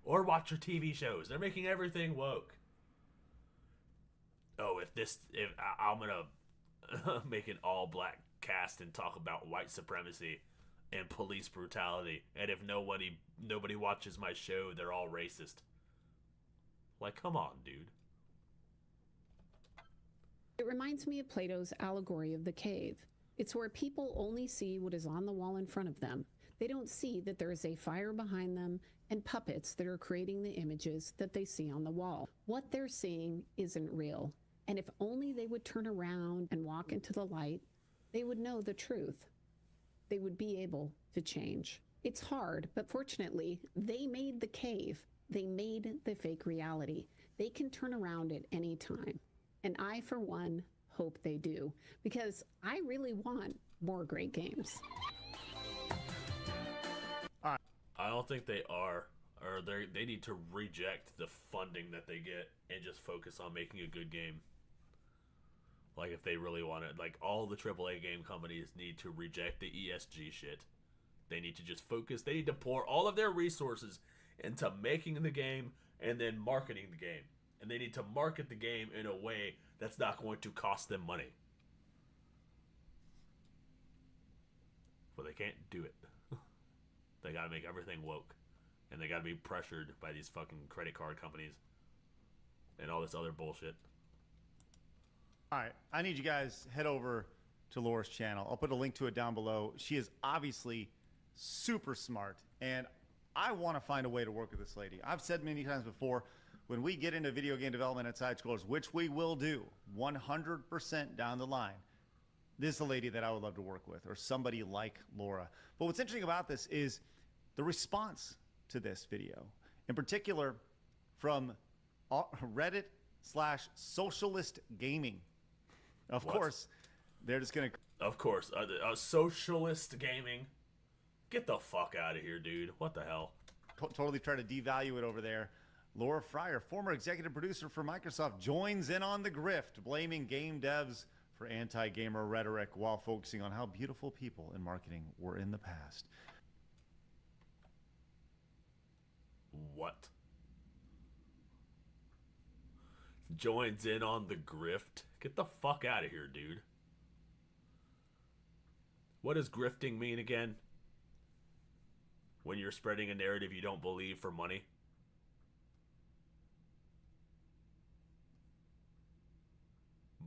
Or watch your TV shows. They're making everything woke. Oh, if I'm gonna make an all-black cast and talk about white supremacy and police brutality, and if nobody watches my show, they're all racist. Like, come on, dude. It reminds me of Plato's allegory of the cave. It's where people only see what is on the wall in front of them. They don't see that there is a fire behind them and puppets that are creating the images that they see on the wall. What they're seeing isn't real. And if only they would turn around and walk into the light, they would know the truth. They would be able to change. It's hard, but fortunately, they made the cave. They made the fake reality. They can turn around at any time. And I, for one, hope they do, because I really want more great games. I don't think they are, or they need to reject the funding that they get and just focus on making a good game. Like, if they really want it, like, all the AAA game companies need to reject the ESG shit. They need to just focus. They need to pour all of their resources into making the game and then marketing the game. And they need to market the game in a way that's not going to cost them money. But they can't do it. They gotta make everything woke. And they gotta be pressured by these fucking credit card companies and all this other bullshit. All right, I need you guys head over to Laura's channel. I'll put a link to it down below. She is obviously super smart, and I want to find a way to work with this lady. I've said many times before, when we get into video game development at Side Scrollers, which we will do 100% down the line, this is a lady that I would love to work with, or somebody like Laura. But what's interesting about this is the response to this video, in particular from Reddit/Socialist Gaming. Of course, they're just gonna. Of course, Socialist Gaming. Get the fuck out of here, dude. What the hell? Totally try to devalue it over there. Laura Fryer, former executive producer for Microsoft, joins in on the grift, blaming game devs for anti-gamer rhetoric while focusing on how beautiful people in marketing were in the past. What? Joins in on the grift? Get the fuck out of here, dude. What does grifting mean again? When you're spreading a narrative you don't believe for money?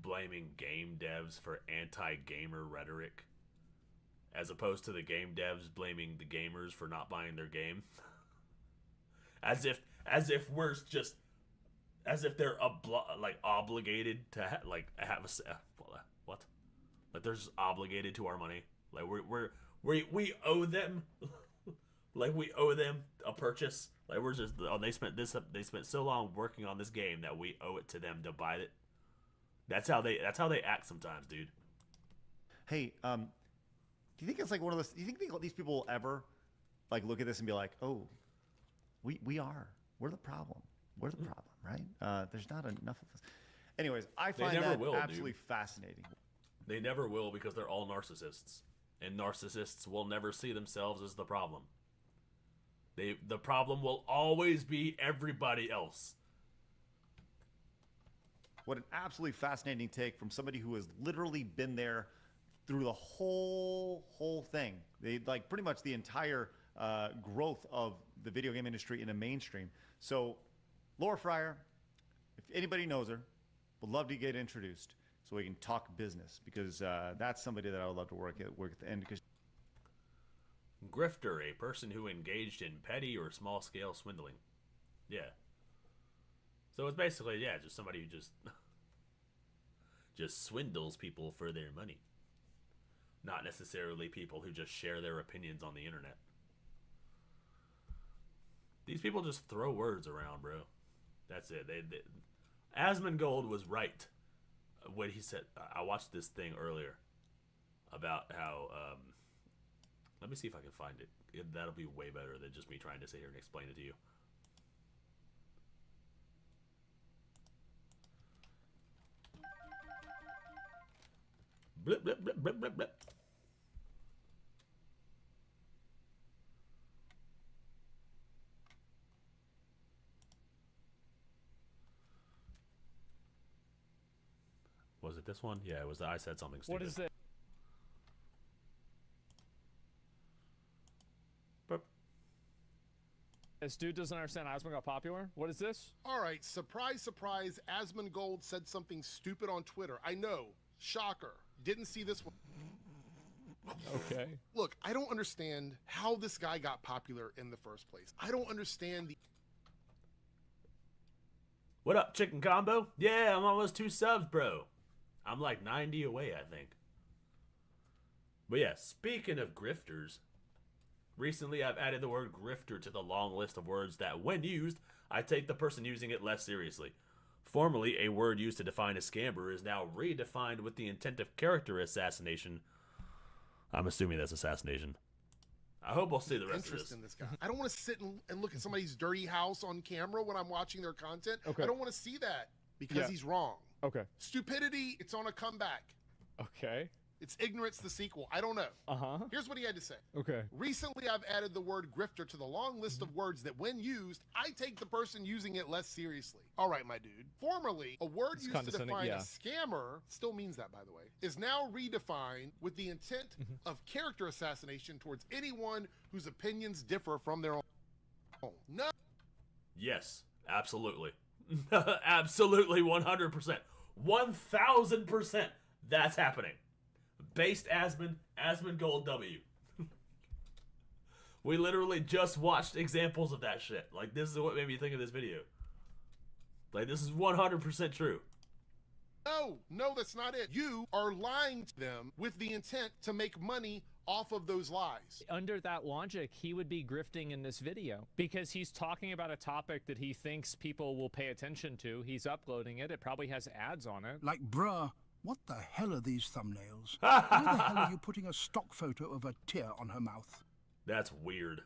Blaming game devs for anti-gamer rhetoric, as opposed to the game devs blaming the gamers for not buying their game. as if we're just, as if they're obligated to have a what? Like they're just obligated to our money. Like we owe them. Like we owe them a purchase. Like we're just they spent so long working on this game that we owe it to them to buy it. That's how they act sometimes, dude. Hey, do you think it's like one of those? Do you think these people will ever like look at this and be like, "Oh, we're the problem. We're the problem, right? There's not enough of us." Anyways, I find that absolutely fascinating. They never will, because they're all narcissists, and narcissists will never see themselves as the problem. The problem will always be everybody else. What an absolutely fascinating take from somebody who has literally been there through the whole thing. They like pretty much the entire growth of the video game industry in the mainstream. So Laura Fryer, if anybody knows her, would love to get introduced so we can talk business, because that's somebody that I would love to work at the end. Because grifter, a person who engaged in petty or small scale swindling. Yeah. So it's basically, yeah, just somebody who just swindles people for their money. Not necessarily people who just share their opinions on the internet. These people just throw words around, bro. That's it. Asmongold was right when he said. I watched this thing earlier about how. Let me see if I can find it. That'll be way better than just me trying to sit here and explain it to you. Blip, blip, blip, blip, blip, blip. Was it this one? Yeah, it was. I said something stupid. What is it? This dude doesn't understand Asmund got popular. What is this? All right, surprise, surprise. Asmongold said something stupid on Twitter. I know. Shocker. Didn't see this one. Okay. Look, I don't understand how this guy got popular in the first place. I don't understand the... What up, chicken combo? Yeah, I'm almost 2 subs, bro. I'm like 90 away, I think. But yeah, speaking of grifters, recently I've added the word grifter to the long list of words that, when used, I take the person using it less seriously. Formerly, a word used to define a scammer is now redefined with the intent of character assassination. I'm assuming that's assassination. I hope I'll see the rest of this. In this guy. I don't want to sit and look at somebody's dirty house on camera when I'm watching their content. Okay. I don't want to see that because he's wrong. Okay. Stupidity, it's on a comeback. Okay. It's ignorance, the sequel. I don't know. Uh-huh. Here's what he had to say. Okay. Recently, I've added the word grifter to the long list of words that, when used, I take the person using it less seriously. All right, my dude. Formerly, a word used to define a scammer, still means that, by the way, is now redefined with the intent of character assassination towards anyone whose opinions differ from their own. No. Yes, absolutely. Absolutely, 100%. 1,000%. That's happening. Based Asmongold W. We literally just watched examples of that shit. Like, this is what made me think of this video. Like, this is 100% true. No, that's not it. You are lying to them with the intent to make money off of those lies. Under that logic, he would be grifting in this video because he's talking about a topic that he thinks people will pay attention to. He's uploading it. It probably has ads on it. Like, bruh, what the hell are these thumbnails? Why the hell are you putting a stock photo of a tear on her mouth? That's weird.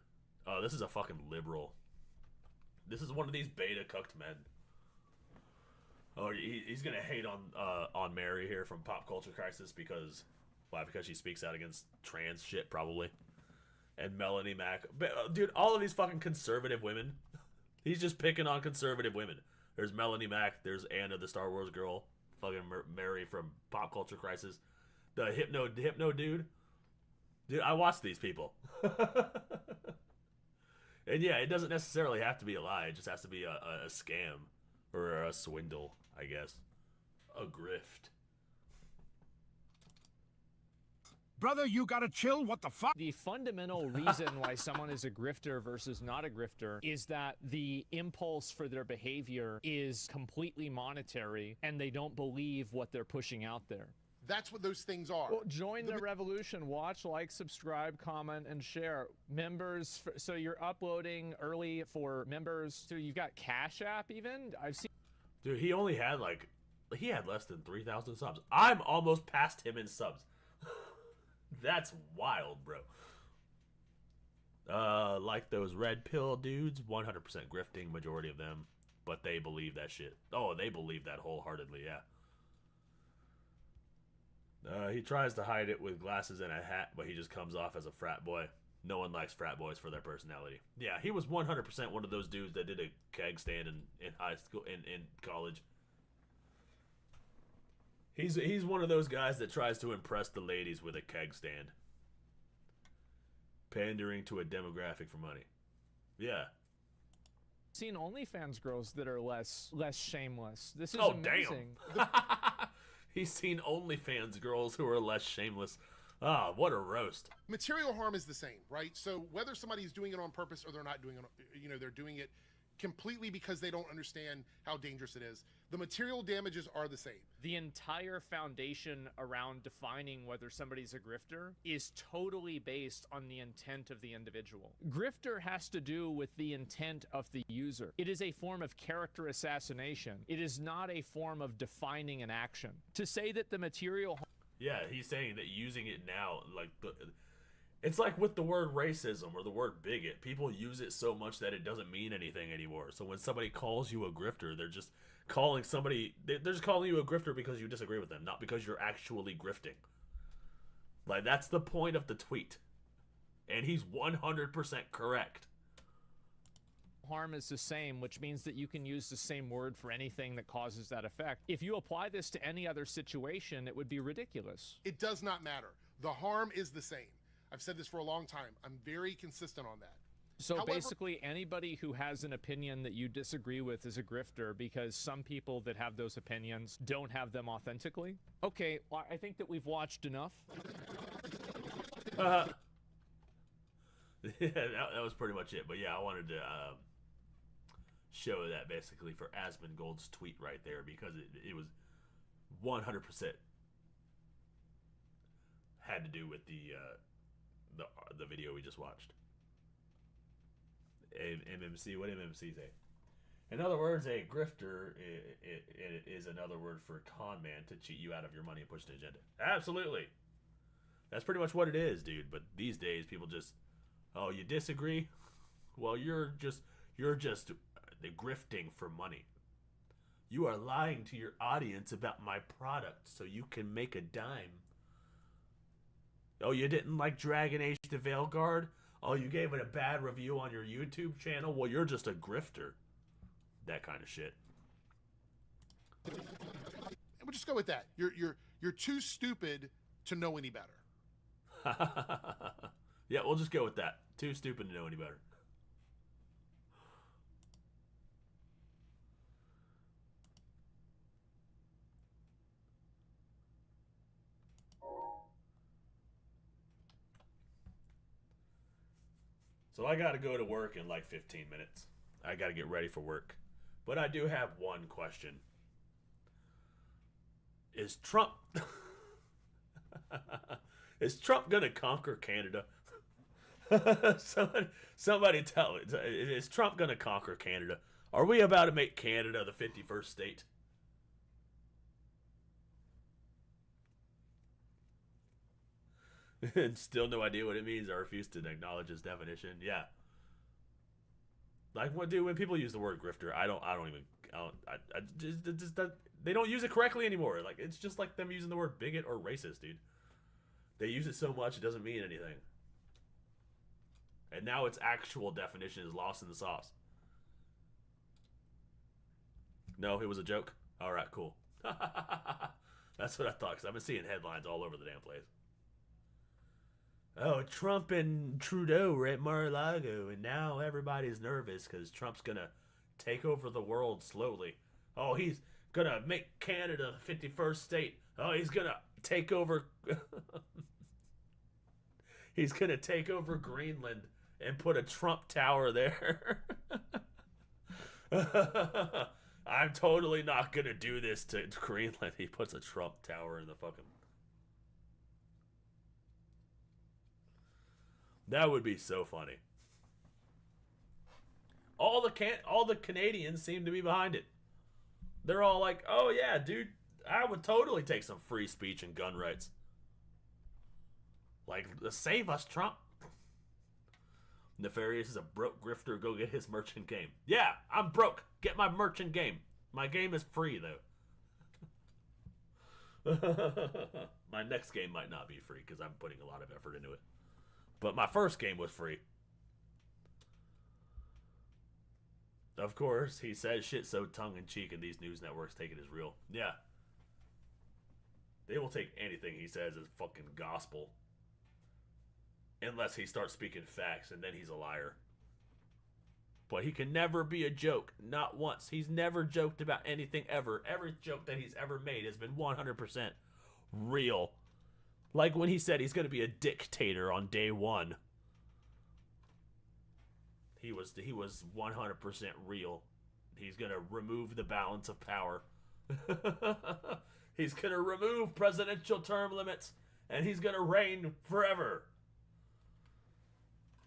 Oh, this is a fucking liberal. This is one of these beta cucked men. Oh, he's gonna hate on Mary here from Pop Culture Crisis because, why? Because she speaks out against trans shit, probably. And Melanie Mac, dude, all of these fucking conservative women. He's just picking on conservative women. There's Melanie Mac. There's Anna, the Star Wars girl. Fucking Mary from Pop Culture Crisis. The hypno dude. Dude, I watch these people. And yeah, it doesn't necessarily have to be a lie. It just has to be a scam. Or a swindle, I guess. A grift. Brother, you gotta chill. What the fuck? The fundamental reason why someone is a grifter versus not a grifter is that the impulse for their behavior is completely monetary and they don't believe what they're pushing out there. That's what those things are. Well, join the revolution. Watch, like, subscribe, comment, and share. Members, so you're uploading early for members. So you've got Cash App even? I've seen... Dude, he only had he had less than 3,000 subs. I'm almost past him in subs. That's wild, bro. Like those red pill dudes, 100% grifting, majority of them. But they believe that shit. Oh, they believe that wholeheartedly, yeah. He tries to hide it with glasses and a hat, but he just comes off as a frat boy. No one likes frat boys for their personality. Yeah, he was 100% one of those dudes that did a keg stand in high school, in college. He's one of those guys that tries to impress the ladies with a keg stand. Pandering to a demographic for money. Yeah. Seen OnlyFans girls that are less shameless. This is amazing. Damn. He's seen OnlyFans girls who are less shameless. Ah, what a roast. Material harm is the same, right? So whether somebody's doing it on purpose or they're not doing it, they're doing it completely because they don't understand how dangerous it is. The material damages are the same. The entire foundation around defining whether somebody's a grifter is totally based on the intent of the individual. Grifter has to do with the intent of the user. It is a form of character assassination. It is not a form of defining an action. To say that the material... Yeah, he's saying that using it now, like, it's like with the word racism or the word bigot. People use it so much that it doesn't mean anything anymore. So when somebody calls you a grifter, they're just calling somebody, they're just calling you a grifter because you disagree with them, not because you're actually grifting. Like, that's the point of the tweet. And he's 100% correct. Harm is the same, which means that you can use the same word for anything that causes that effect. If you apply this to any other situation, it would be ridiculous. It does not matter. The harm is the same. I've said this for a long time. I'm very consistent on that. So However, basically, anybody who has an opinion that you disagree with is a grifter because some people that have those opinions don't have them authentically? Okay, well, I think that we've watched enough. Yeah, that was pretty much it. But yeah, I wanted to show that basically for Asmongold's tweet right there because it was 100% had to do with the video we just watched. MMC, what did MMC say? In other words, a grifter is another word for con man to cheat you out of your money and push an agenda. Absolutely. That's pretty much what it is, dude. But these days, people just, oh, you disagree? Well, you're just grifting for money. You are lying to your audience about my product so you can make a dime. Oh, you didn't like Dragon Age the Veilguard? Oh, you gave it a bad review on your YouTube channel? Well, you're just a grifter. That kind of shit. We'll just go with that. You're too stupid to know any better. Yeah, we'll just go with that. Too stupid to know any better. So I got to go to work in like 15 minutes. I got to get ready for work. But I do have one question. Is Trump... Is Trump going to conquer Canada? somebody tell me. Is Trump going to conquer Canada? Are we about to make Canada the 51st state? And still no idea what it means. I refuse to acknowledge its definition. Yeah. Like, what, dude? When people use the word grifter, they don't use it correctly anymore. Like, it's just like them using the word bigot or racist, dude. They use it so much it doesn't mean anything. And now its actual definition is lost in the sauce. No, it was a joke. All right, cool. That's what I thought, because I've been seeing headlines all over the damn place. Oh, Trump and Trudeau were at Mar-a-Lago, and now everybody's nervous because Trump's going to take over the world slowly. Oh, he's going to make Canada the 51st state. Oh, he's going to take over... He's going to take over Greenland and put a Trump tower there. I'm totally not going to do this to Greenland. He puts a Trump tower in the fucking... That would be so funny. All the Canadians seem to be behind it. They're all like, "Oh yeah, dude, I would totally take some free speech and gun rights. Like, save us, Trump." Nefarious is a broke grifter. Go get his merchant game. Yeah, I'm broke. Get my merchant game. My game is free though. My next game might not be free because I'm putting a lot of effort into it. But my first game was free. Of course, he says shit so tongue-in-cheek and these news networks take it as real. Yeah. They will take anything he says as fucking gospel. Unless he starts speaking facts, and then he's a liar. But he can never be a joke. Not once. He's never joked about anything ever. Every joke that he's ever made has been 100% real. Like when he said he's going to be a dictator on day one. He was 100% real. He's gonna remove the balance of power. He's gonna remove presidential term limits, and he's gonna reign forever.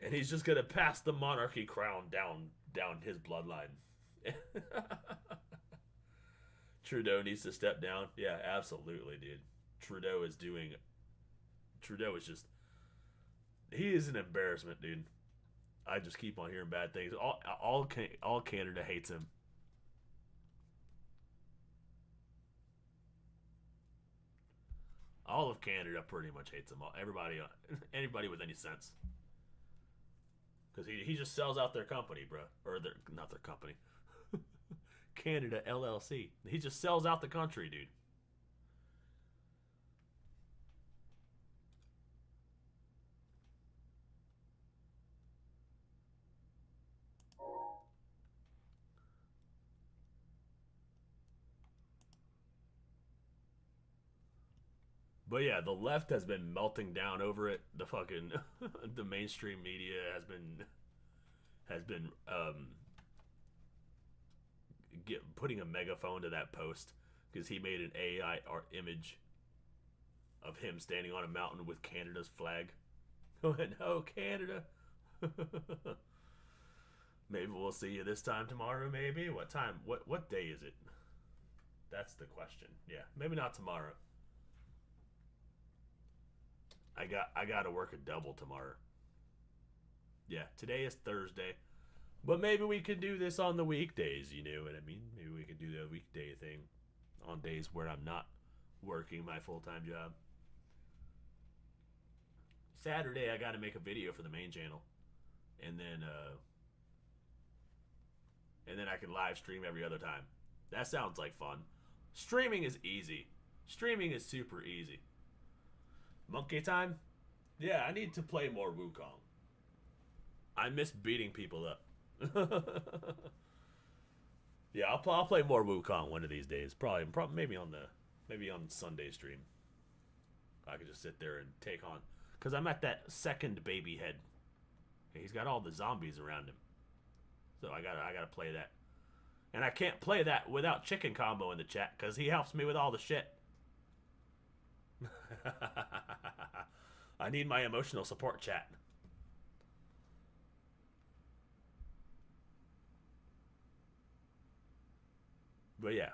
And he's just gonna pass the monarchy crown down his bloodline. Trudeau needs to step down. Yeah, absolutely, dude. Trudeau is just... He is an embarrassment, dude. I just keep on hearing bad things. All Canada hates him. All of Canada pretty much hates him. Anybody with any sense. Because he just sells out their company, bro. Or not their company. Canada LLC. He just sells out the country, dude. But yeah, the left has been melting down over it. The fucking the mainstream media has been putting a megaphone to that post because he made an AI art image of him standing on a mountain with Canada's flag. Going, oh, Canada. Maybe we'll see you this time tomorrow, maybe? What time? What day is it? That's the question. Yeah, maybe not tomorrow. I got to work a double tomorrow. Yeah, today is Thursday. But maybe we could do this on the weekdays, you know what I mean? Maybe we could do the weekday thing on days where I'm not working my full-time job. Saturday, I got to make a video for the main channel. And then I can live stream every other time. That sounds like fun. Streaming is easy. Streaming is super easy. Monkey time? Yeah, I need to play more Wukong. I miss beating people up. Yeah, I'll play more Wukong one of these days. Probably maybe on Sunday stream. I could just sit there and take on, because I'm at that second baby head. He's got all the zombies around him, so I gotta play that, and I can't play that without Chicken Combo in the chat because he helps me with all the shit. I need my emotional support chat. But yeah,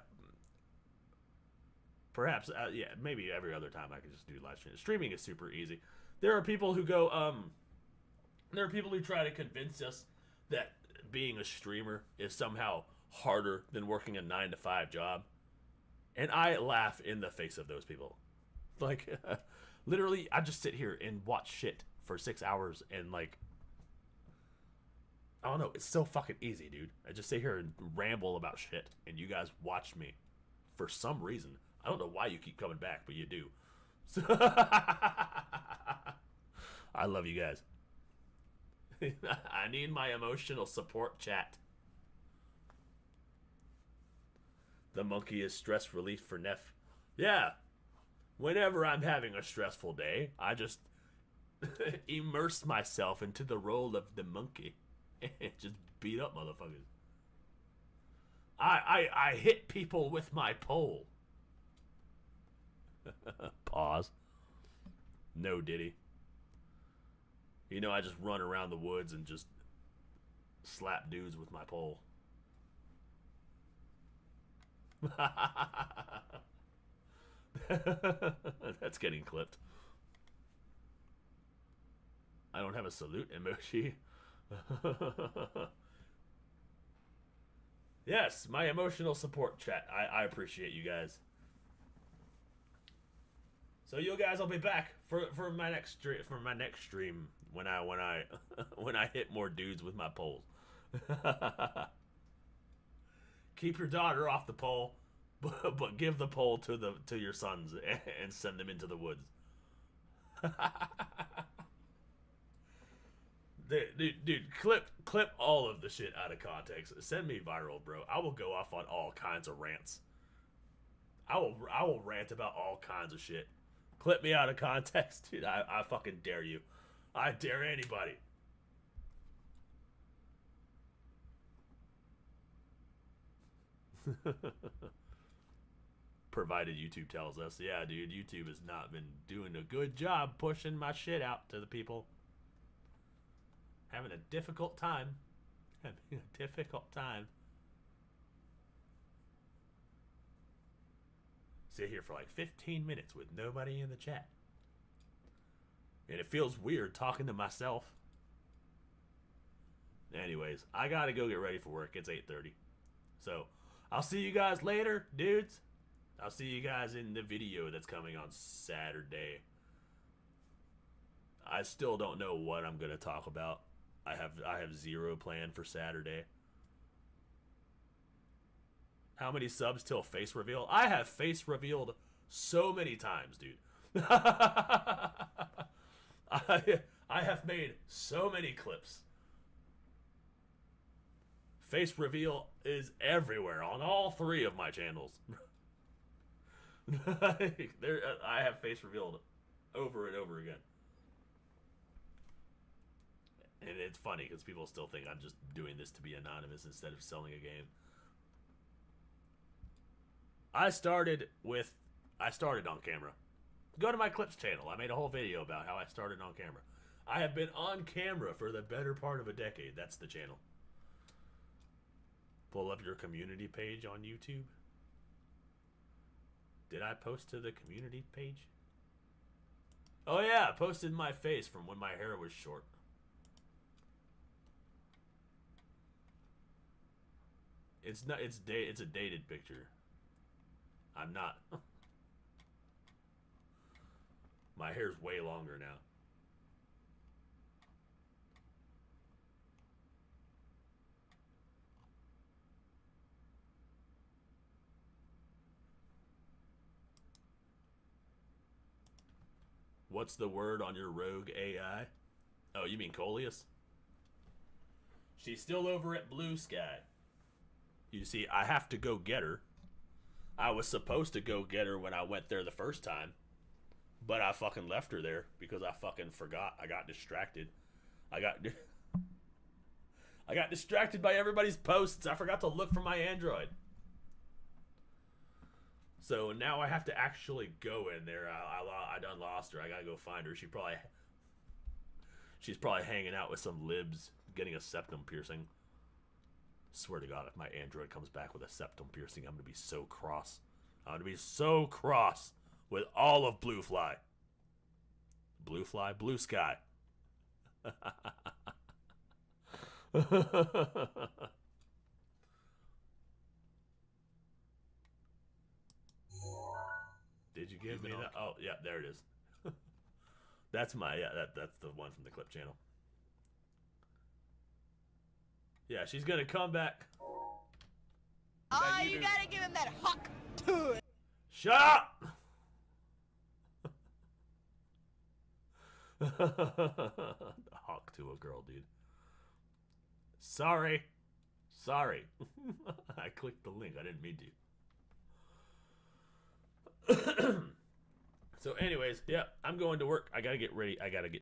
perhaps yeah, maybe every other time I can just do live stream. Streaming is super easy. There are people who go there are people who try to convince us that being a streamer is somehow harder than working a 9-to-5 job, and I laugh in the face of those people. Like, literally, I just sit here and watch shit for 6 hours and, like, I don't know, it's so fucking easy, dude. I just sit here and ramble about shit, and you guys watch me for some reason. I don't know why you keep coming back, but you do. So I love you guys. I need my emotional support chat. The monkey is stress relief for Neff. Yeah. Whenever I'm having a stressful day, I just immerse myself into the role of the monkey and just beat up motherfuckers. I hit people with my pole. Pause. No Diddy. You know, I just run around the woods and just slap dudes with my pole. That's getting clipped. I don't have a salute emoji. Yes, my emotional support chat. I appreciate you guys. So you guys will be back for my next stream when I when I hit more dudes with my poles. Keep your daughter off the pole, but give the pole to your sons and send them into the woods. Dude, clip all of the shit out of context. Send me viral, bro. I will go off on all kinds of rants. I will rant about all kinds of shit. Clip me out of context, dude. I fucking dare you. I dare anybody. Provided YouTube tells us. Yeah, dude, YouTube has not been doing a good job pushing my shit out to the people. Having a difficult time. Having a difficult time. Sit here for like 15 minutes with nobody in the chat. And it feels weird talking to myself. Anyways, I gotta go get ready for work. It's 8:30. So, I'll see you guys later, dudes. I'll see you guys in the video that's coming on Saturday. I still don't know what I'm gonna talk about. I have zero plan for Saturday. How many subs till face reveal? I have face revealed so many times, dude. I have made so many clips. Face reveal is everywhere on all 3 of my channels. I have face revealed over and over again. And it's funny because people still think I'm just doing this to be anonymous instead of selling a game. I started on camera. Go to my clips channel. I made a whole video about how I started on camera. I have been on camera for the better part of a decade. That's the channel. Pull up your community page on YouTube. Did I post to the community page? Oh yeah, I posted my face from when my hair was short. It's a dated picture. I'm not. My hair's way longer now. What's the word on your rogue AI? Oh, you mean Coleus? She's still over at Blue Sky. You see, I have to go get her. I was supposed to go get her when I went there the first time. But I fucking left her there because I fucking forgot. I got distracted. I got distracted by everybody's posts. I forgot to look for my Android. So now I have to actually go in there. I done lost her. I gotta go find her. She's probably hanging out with some libs getting a septum piercing. Swear to God, if my Android comes back with a septum piercing, I'm gonna be so cross. I'm gonna be so cross with all of Blue Fly. Blue Fly, Blue Sky. Did you give me that? Oh, yeah, there it is. That's that's the one from the clip channel. Yeah, she's gonna come back. Oh, you gotta give him that hawk to it. Shut up! Hawk to a girl, dude. Sorry. I clicked the link. I didn't mean to. So anyways, yeah, I'm going to work. I gotta get ready. I gotta get